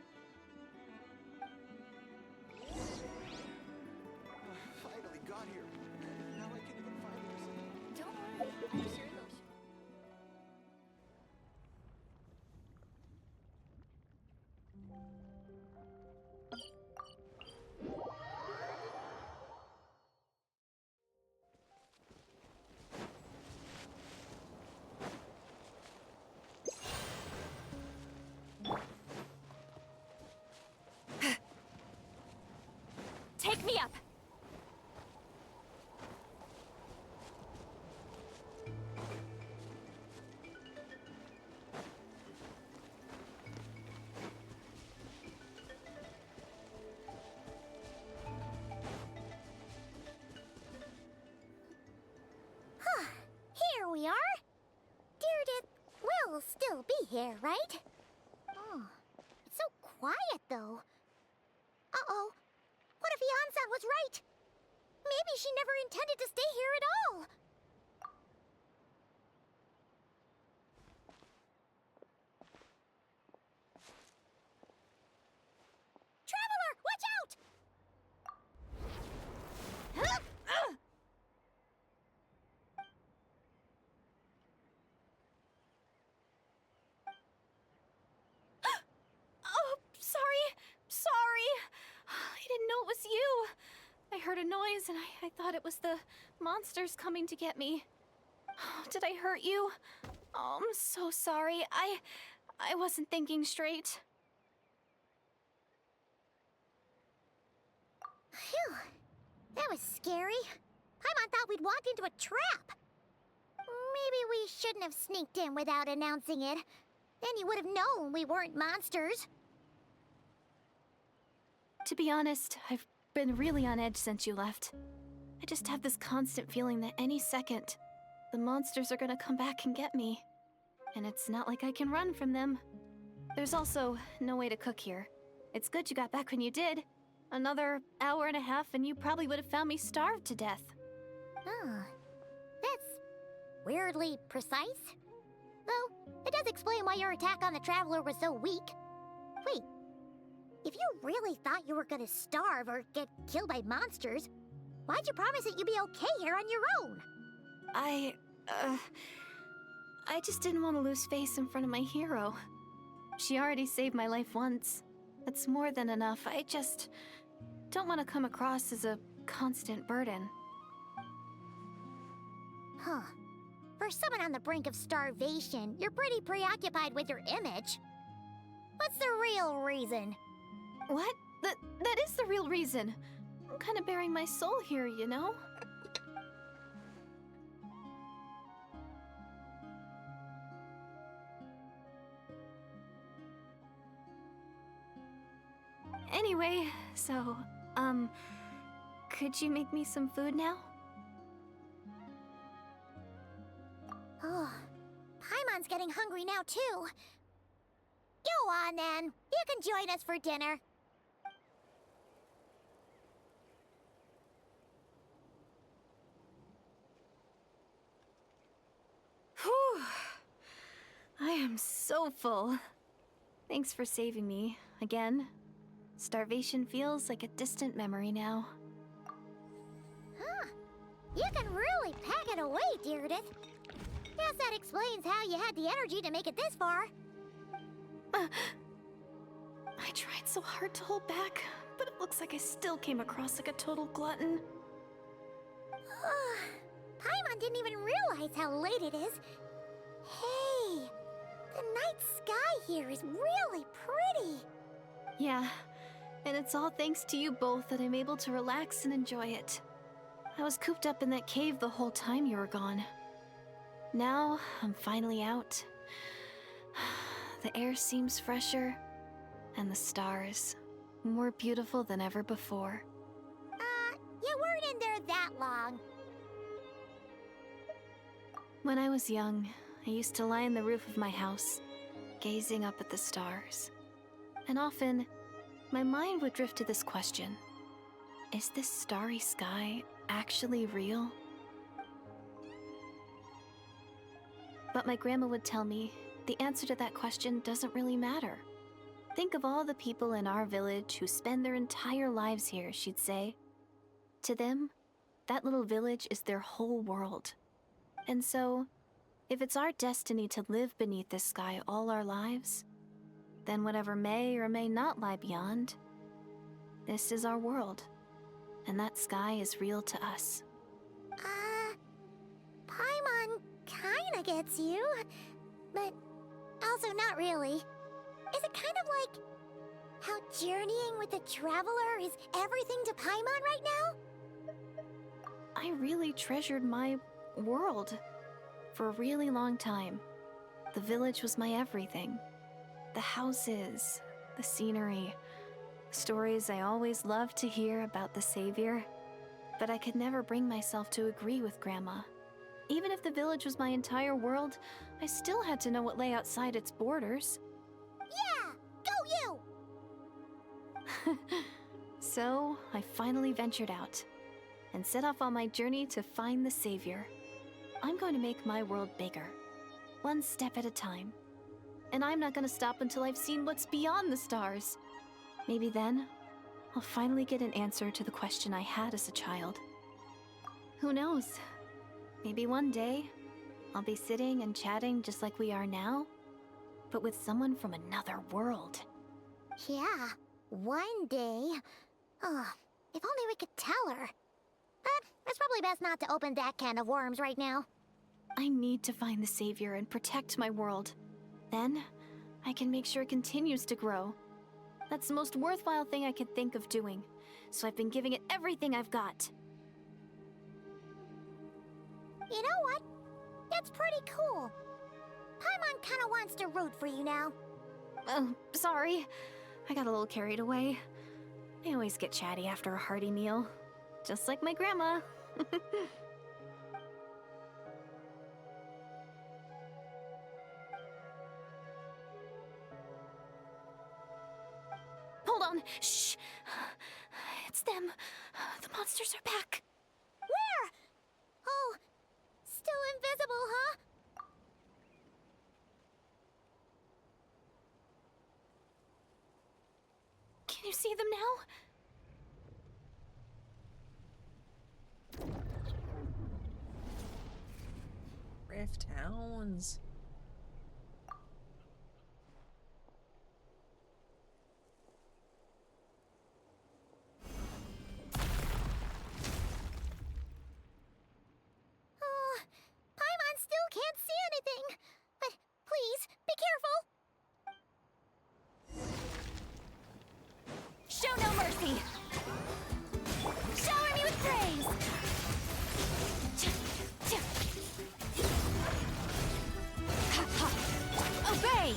Finally got here. Now I can even find this. Don't worry, I'm sure they'll... Take me up! Here we are. Deardith will still be here, right? Oh, it's so quiet though. Uh-oh. What if Yansan was right? Maybe she never intended to stay here at all. Traveler, watch out! Oh, sorry. I didn't know it was you. I heard a noise and I thought it was the monsters coming to get me. Did I hurt you? Oh, I'm so sorry. I wasn't thinking straight. Phew. That was scary. Paimon thought we'd walked into a trap. Maybe we shouldn't have sneaked in without announcing it. Then you would have known we weren't monsters. To be honest, I've been really on edge since you left. I just have this constant feeling that any second, the monsters are gonna come back and get me. And it's not like I can run from them. There's also no way to cook here. It's good you got back when you did. Another hour and a half and you probably would have found me starved to death. Oh, that's weirdly precise. Though, it does explain why your attack on the Traveler was so weak. Wait, If you really thought you were gonna starve or get killed by monsters, why'd you promise that you'd be okay here on your own? I just didn't want to lose face in front of my hero. She already saved my life once. That's more than enough. I just don't want to come across as a constant burden. Huh. For someone on the brink of starvation, you're pretty preoccupied with your image. What's the real reason? What? That is the real reason. I'm kind of bearing my soul here, you know? Anyway, so, could you make me some food now? Oh, Paimon's getting hungry now, too. Go on, then. You can join us for dinner. Whew. I am so full. Thanks for saving me, again. Starvation feels like a distant memory now. Huh. You can really pack it away, Deardith. Guess that explains how you had the energy to make it this far. I tried so hard to hold back, but it looks like I still came across like a total glutton. Paimon didn't even realize how late it is. Hey, the night sky here is really pretty. Yeah, and it's all thanks to you both that I'm able to relax and enjoy it. I was cooped up in that cave the whole time you were gone. Now, I'm finally out. The air seems fresher, and the stars more beautiful than ever before. You weren't in there that long. When I was young, I used to lie on the roof of my house, gazing up at the stars. And often, my mind would drift to this question. Is this starry sky actually real? But my grandma would tell me the answer to that question doesn't really matter. Think of all the people in our village who spend their entire lives here, she'd say. To them, that little village is their whole world. And so, if it's our destiny to live beneath this sky all our lives, then whatever may or may not lie beyond, this is our world, and that sky is real to us. Paimon kinda gets you, but also not really. Is it kind of like how journeying with the Traveler is everything to Paimon right now? I really treasured my world. For a really long time, the village was my everything. The houses, the scenery, stories I always loved to hear about the Savior. But I could never bring myself to agree with Grandma. Even if the village was my entire world, I still had to know what lay outside its borders. Yeah! Go you! So, I finally ventured out and set off on my journey to find the Savior. I'm going to make my world bigger, one step at a time. And I'm not going to stop until I've seen what's beyond the stars. Maybe then, I'll finally get an answer to the question I had as a child. Who knows? Maybe one day, I'll be sitting and chatting just like we are now, but with someone from another world. Yeah, one day. Oh, if only we could tell her. But it's probably best not to open that can of worms right now. I need to find the Savior and protect my world. Then, I can make sure it continues to grow. That's the most worthwhile thing I could think of doing, so I've been giving it everything I've got. You know what? That's pretty cool. Paimon kinda wants to root for you now. Oh, sorry. I got a little carried away. I always get chatty after a hearty meal. Just like my grandma. Hold on. Shh. It's them. The monsters are back. Where? Oh, still invisible, huh? see them now? Rift Hounds. Oh, Paimon still can't see anything. But please, be careful. Show no mercy! Shower me with praise! Obey!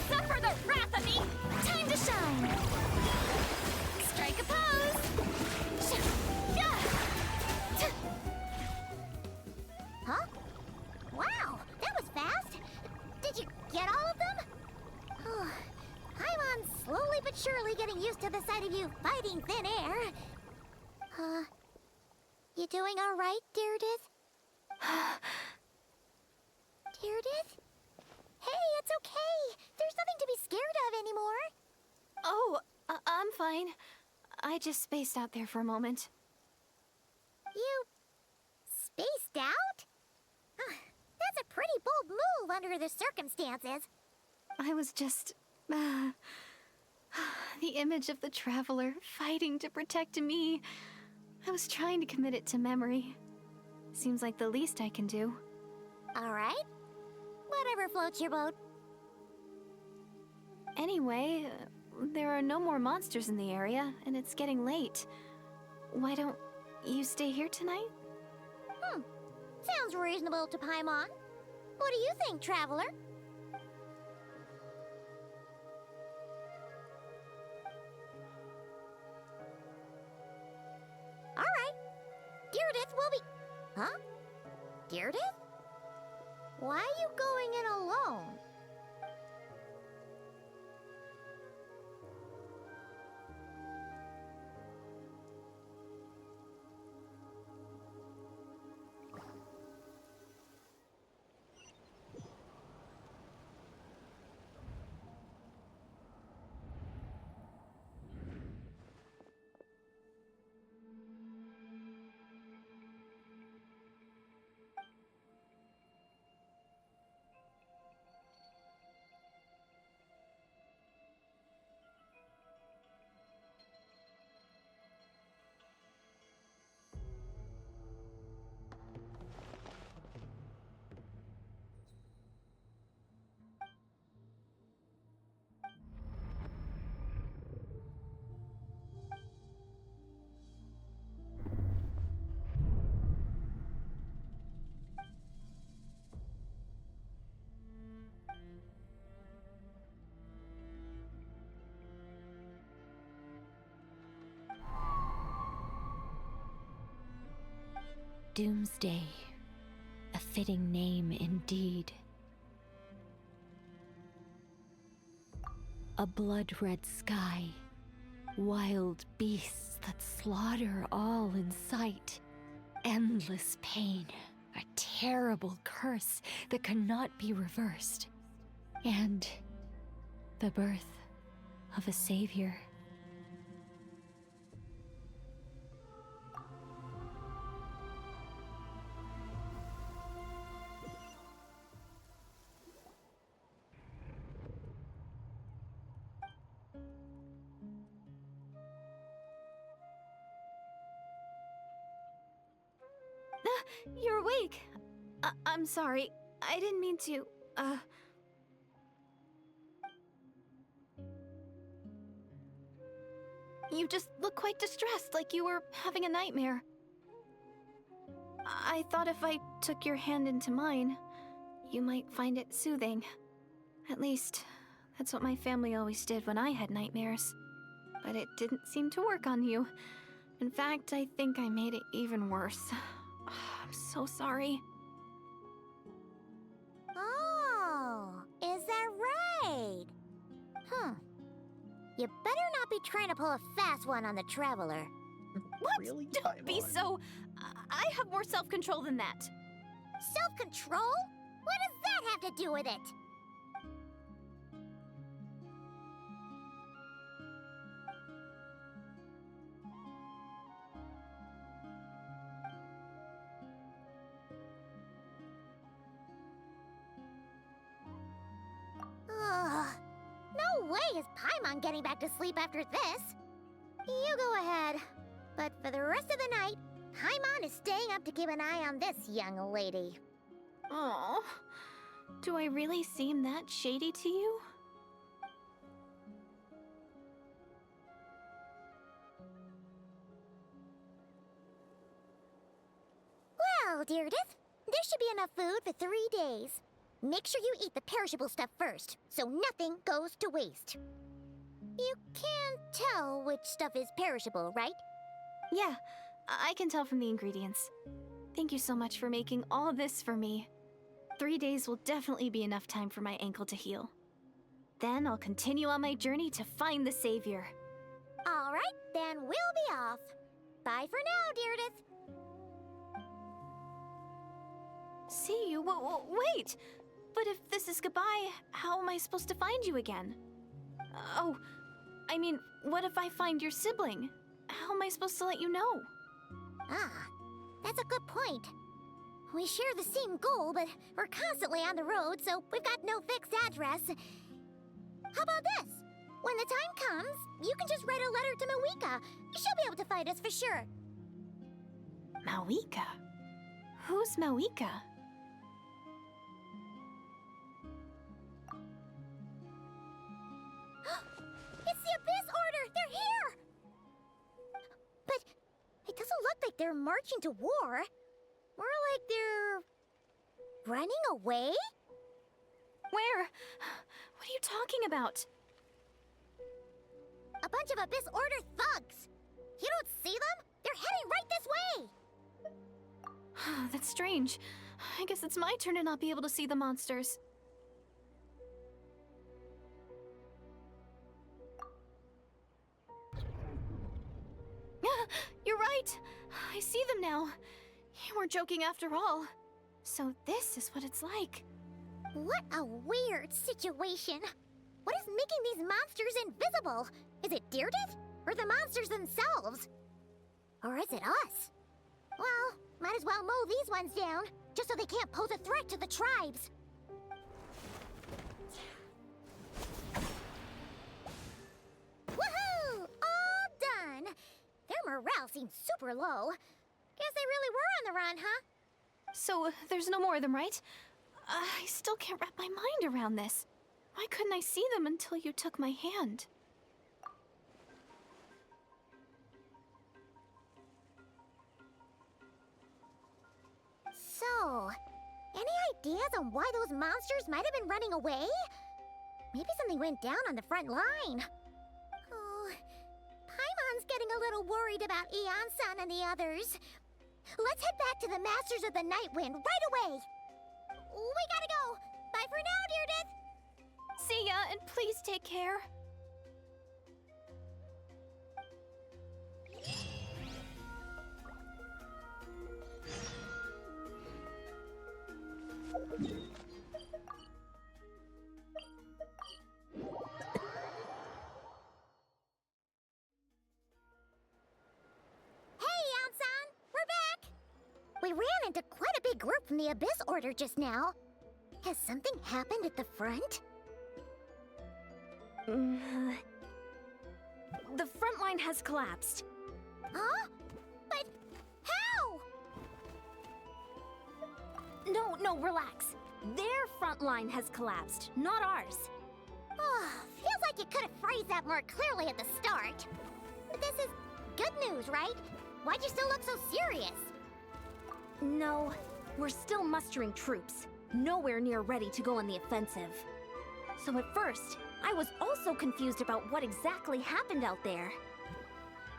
Suffer the wrath of me! Time to shine! Strike a pose! Huh? Wow, that was fast. Did you get all of them? Oh, Paimon's slowly but surely getting used to the sight of you fighting thin air. You doing all right, Deirdith? Deirdith? Hey, it's okay. There's nothing to be scared of anymore. Oh, I'm fine. I just spaced out there for a moment. You spaced out? That's a pretty bold move under the circumstances. I was just... the image of the Traveler fighting to protect me. I was trying to commit it to memory. Seems like the least I can do. All right. Whatever floats your boat. Anyway, there are no more monsters in the area, and it's getting late. Why don't you stay here tonight? Sounds reasonable to Paimon. What do you think, Traveler? All right. Deirdith will be... Huh? Deirdith? Why are you going in alone? Doomsday, a fitting name indeed. A blood-red sky, wild beasts that slaughter all in sight, endless pain, a terrible curse that cannot be reversed, and the birth of a savior. You're awake. I'm sorry. I didn't mean to, You just look quite distressed, like you were having a nightmare. I thought if I took your hand into mine, you might find it soothing. At least, that's what my family always did when I had nightmares. But it didn't seem to work on you. In fact, I think I made it even worse. I'm so sorry. Oh, is that right? You better not be trying to pull a fast one on the Traveler. What? Really, Don't be Paimon? so... I have more self-control than that. Self-control? What does that have to do with it? Ugh. No way is Paimon getting back to sleep after this. You go ahead. But for the rest of the night, Paimon is staying up to keep an eye on this young lady. Oh, do I really seem that shady to you? Well, Deirdre, there should be enough food for 3 days. Make sure you eat the perishable stuff first, so nothing goes to waste. You can't tell which stuff is perishable, right? Yeah, I can tell from the ingredients. Thank you so much for making all this for me. 3 days will definitely be enough time for my ankle to heal. Then I'll continue on my journey to find the savior. All right, then we'll be off. Bye for now, Deirdre. See you? Wait! But if this is goodbye, how am I supposed to find you again? Oh, I mean, what if I find your sibling? How am I supposed to let you know? Ah, that's a good point. We share the same goal, but we're constantly on the road, so we've got no fixed address. How about this? When the time comes, you can just write a letter to Mawika. She'll be able to find us for sure. Mawika? Who's Mawika? It's the Abyss Order! They're here! But it doesn't look like they're marching to war. More like they're running away? Where? What are you talking about? A bunch of Abyss Order thugs! You don't see them? They're heading right this way! That's strange. I guess it's my turn to not be able to see the monsters. You're right! I see them now. You weren't joking after all. So this is what it's like. What a weird situation. What is making these monsters invisible? Is it Deirdre? Or the monsters themselves? Or is it us? Well, might as well mow these ones down, just so they can't pose a threat to the tribes. Woohoo! All done! Their morale seems super low. Guess they really were on the run, huh? So there's no more of them, right? I still can't wrap my mind around this. Why couldn't I see them until you took my hand? So, any ideas on why those monsters might have been running away? Maybe something went down on the front line. Oh, Paimon's getting a little worried about Eon-san and the others. Let's head back to the Masters of the Night Wind right away. We gotta go. Bye for now, Deirdre. See ya, and please take care. We ran into quite a big group from the Abyss Order just now. Has something happened at the front? The front line has collapsed. Huh? But how? No, relax. Their front line has collapsed, not ours. Oh, feels like you could have phrased that more clearly at the start. But this is good news, right? Why'd you still look so serious? No, we're still mustering troops. Nowhere near ready to go on the offensive. So at first, I was also confused about what exactly happened out there.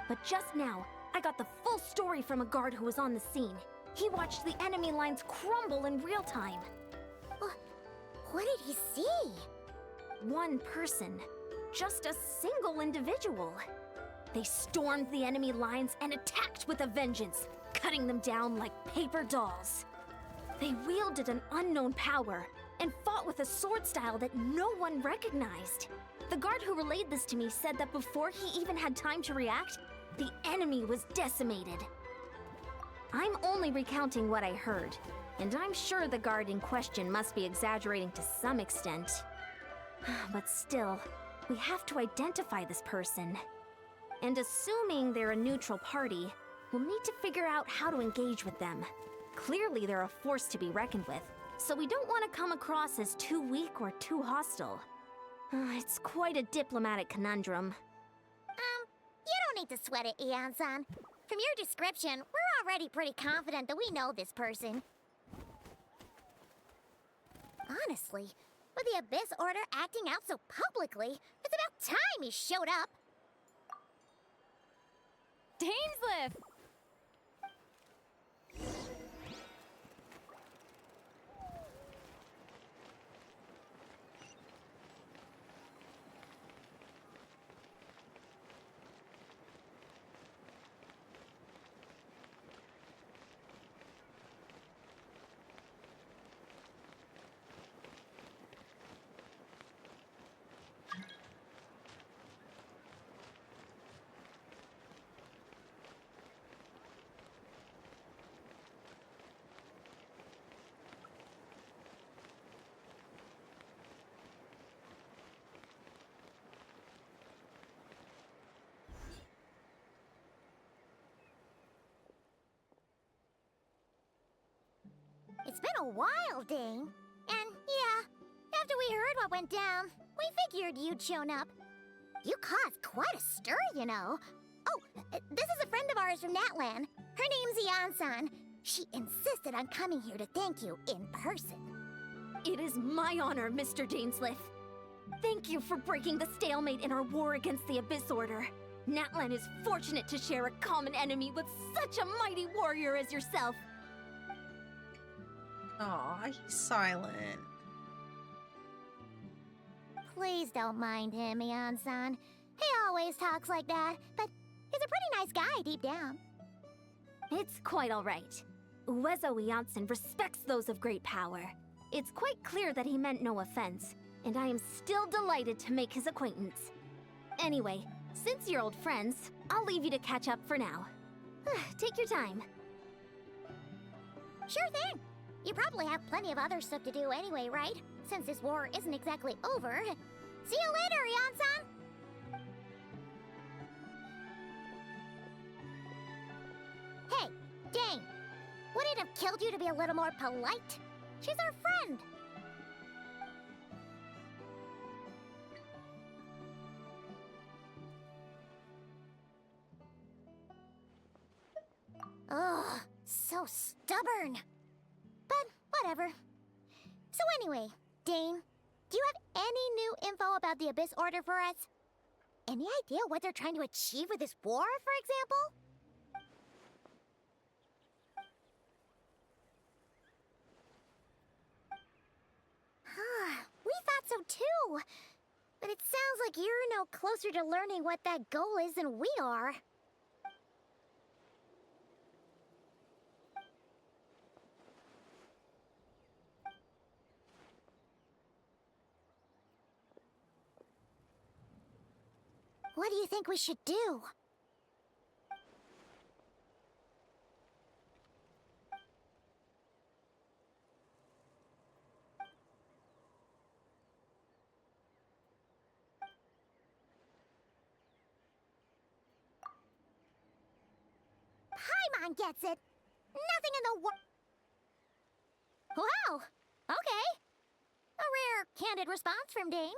But just now, I got the full story from a guard who was on the scene. He watched the enemy lines crumble in real time. What did he see? One person. Just a single individual. They stormed the enemy lines and attacked with a vengeance, cutting them down like paper dolls. They wielded an unknown power and fought with a sword style that no one recognized. The guard who relayed this to me said that before he even had time to react, the enemy was decimated. I'm only recounting what I heard, and I'm sure the guard in question must be exaggerating to some extent. But still, we have to identify this person. And assuming they're a neutral party, we'll need to figure out how to engage with them. Clearly, they're a force to be reckoned with, so we don't want to come across as too weak or too hostile. It's quite a diplomatic conundrum. You don't need to sweat it, Eon-san. From your description, we're already pretty confident that we know this person. Honestly, with the Abyss Order acting out so publicly, it's about time he showed up. Dainsliff! It's been a while, Dane. And yeah, after we heard what went down, we figured you'd shown up. You caused quite a stir, you know. Oh, this is a friend of ours from Natlan. Her name's Eon-san. She insisted on coming here to thank you in person. It is my honor, Mr. Dainsliff. Thank you for breaking the stalemate in our war against the Abyss Order. Natlan is fortunate to share a common enemy with such a mighty warrior as yourself. Aw, he's silent. Please don't mind him, Eon-san. He always talks like that, but he's a pretty nice guy deep down. It's quite all right. Uezo Eonson respects those of great power. It's quite clear that he meant no offense, and I am still delighted to make his acquaintance. Anyway, since you're old friends, I'll leave you to catch up for now. Take your time. Sure thing. You probably have plenty of other stuff to do anyway, right? Since this war isn't exactly over. See you later, Eon-san! Hey, Dane! Would it have killed you to be a little more polite? She's our friend! Ugh, so stubborn. But whatever. So anyway, Dane, do you have any new info about the Abyss Order for us? Any idea what they're trying to achieve with this war, for example? We thought so too. But it sounds like you're no closer to learning what that goal is than we are. What do you think we should do? Paimon gets it. Nothing in the world. Wow. Okay. A rare, candid response from Dane.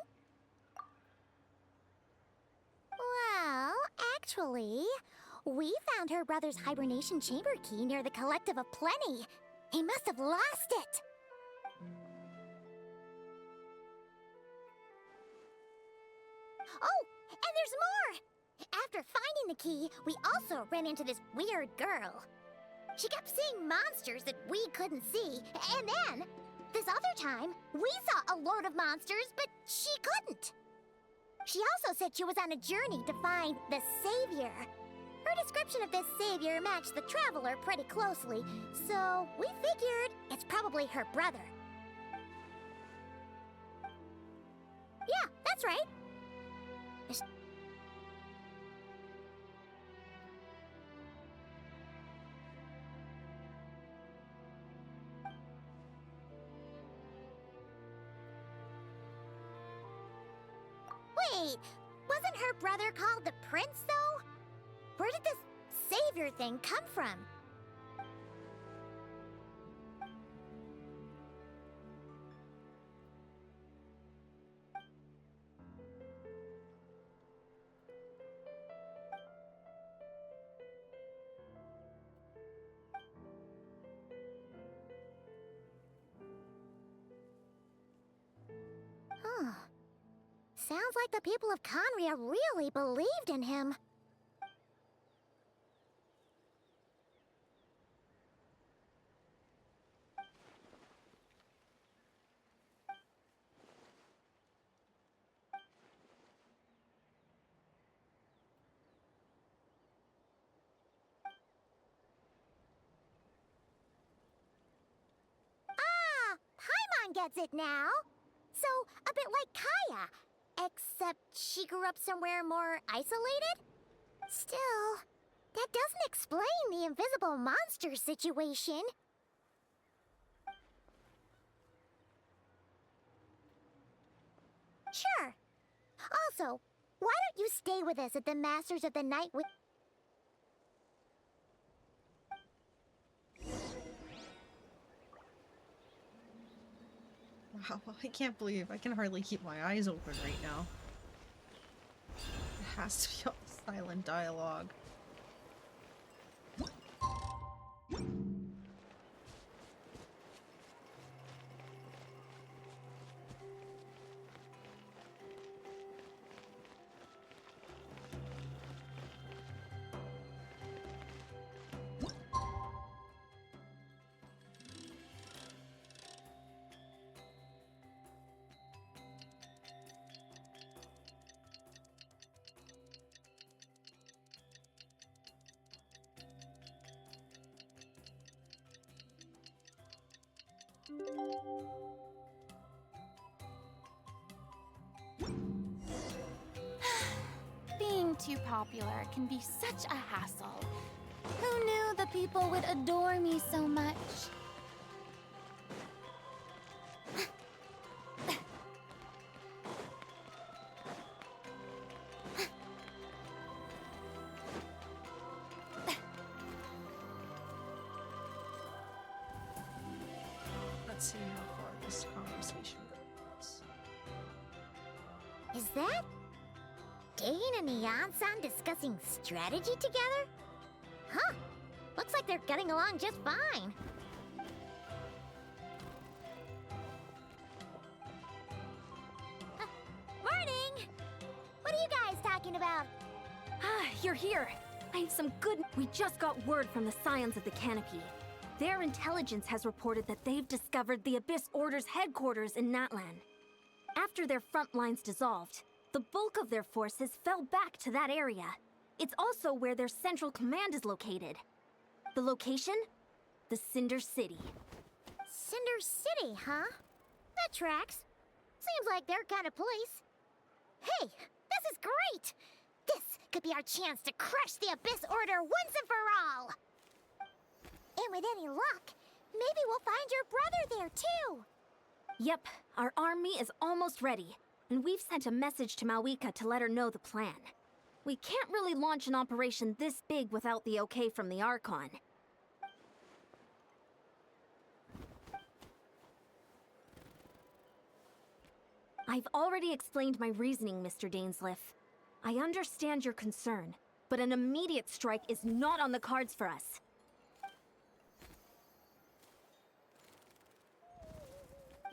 Well, actually, we found her brother's hibernation chamber key near the Collective of Plenty. He must have lost it. Oh, and there's more! After finding the key, we also ran into this weird girl. She kept seeing monsters that we couldn't see, and then, this other time, we saw a lord of monsters, but she couldn't. She also said she was on a journey to find the Savior. Her description of this savior matched the Traveler pretty closely, so we figured it's probably her brother. Yeah, that's right. Wait, wasn't her brother called the Prince, though? Where did this savior thing come from? Huh. Sounds like the people of Conria really believed in him. Ah, Paimon gets it now. So, a bit like Kaya. Except she grew up somewhere more isolated? Still, that doesn't explain the invisible monster situation. Sure. Also, why don't you stay with us at the Masters of the Night with... Wow, I can't believe I can hardly keep my eyes open right now. It has to be all silent dialogue. Being too popular can be such a hassle. Who knew the people would adore me so much? Let's see how far this conversation goes. Is that Dane and Neon-san discussing strategy together? Huh. Looks like they're getting along just fine. Morning! What are you guys talking about? Ah, you're here. I have some good... We just got word from the Scions of the Canopy. Their intelligence has reported that they've discovered the Abyss Order's headquarters in Natlan. After their front lines dissolved, the bulk of their forces fell back to that area. It's also where their central command is located. The location? The Cinder City. Cinder City, huh? That tracks. Seems like their kind of place. Hey, this is great! This could be our chance to crush the Abyss Order once and for all! And with any luck, maybe we'll find your brother there too! Yep, our army is almost ready, and we've sent a message to Mawika to let her know the plan. We can't really launch an operation this big without the okay from the Archon. I've already explained my reasoning, Mr. Dainsleif. I understand your concern, but an immediate strike is not on the cards for us.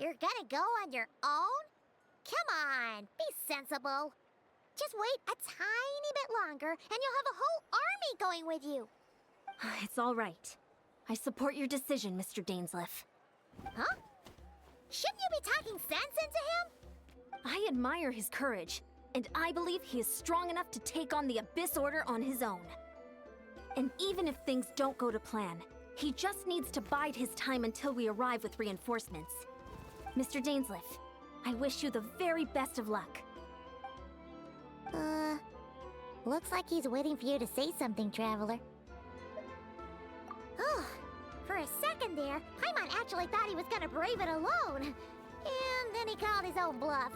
You're gonna go on your own? Come on, be sensible. Just wait a tiny bit longer and you'll have a whole army going with you. It's all right. I support your decision, Mr. Dainsleif. Huh? Shouldn't you be talking sense into him? I admire his courage, and I believe he is strong enough to take on the Abyss Order on his own. And even if things don't go to plan, he just needs to bide his time until we arrive with reinforcements. Mr. Dainsleif, I wish you the very best of luck. Looks like he's waiting for you to say something, Traveler. Oh, for a second there, Paimon actually thought he was gonna brave it alone. And then he called his own bluff.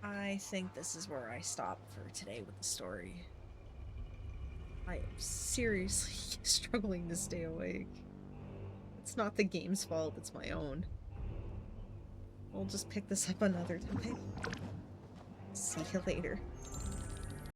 I think this is where I stop for today with the story. I am seriously struggling to stay awake. It's not the game's fault, it's my own. We'll just pick this up another time. See you later.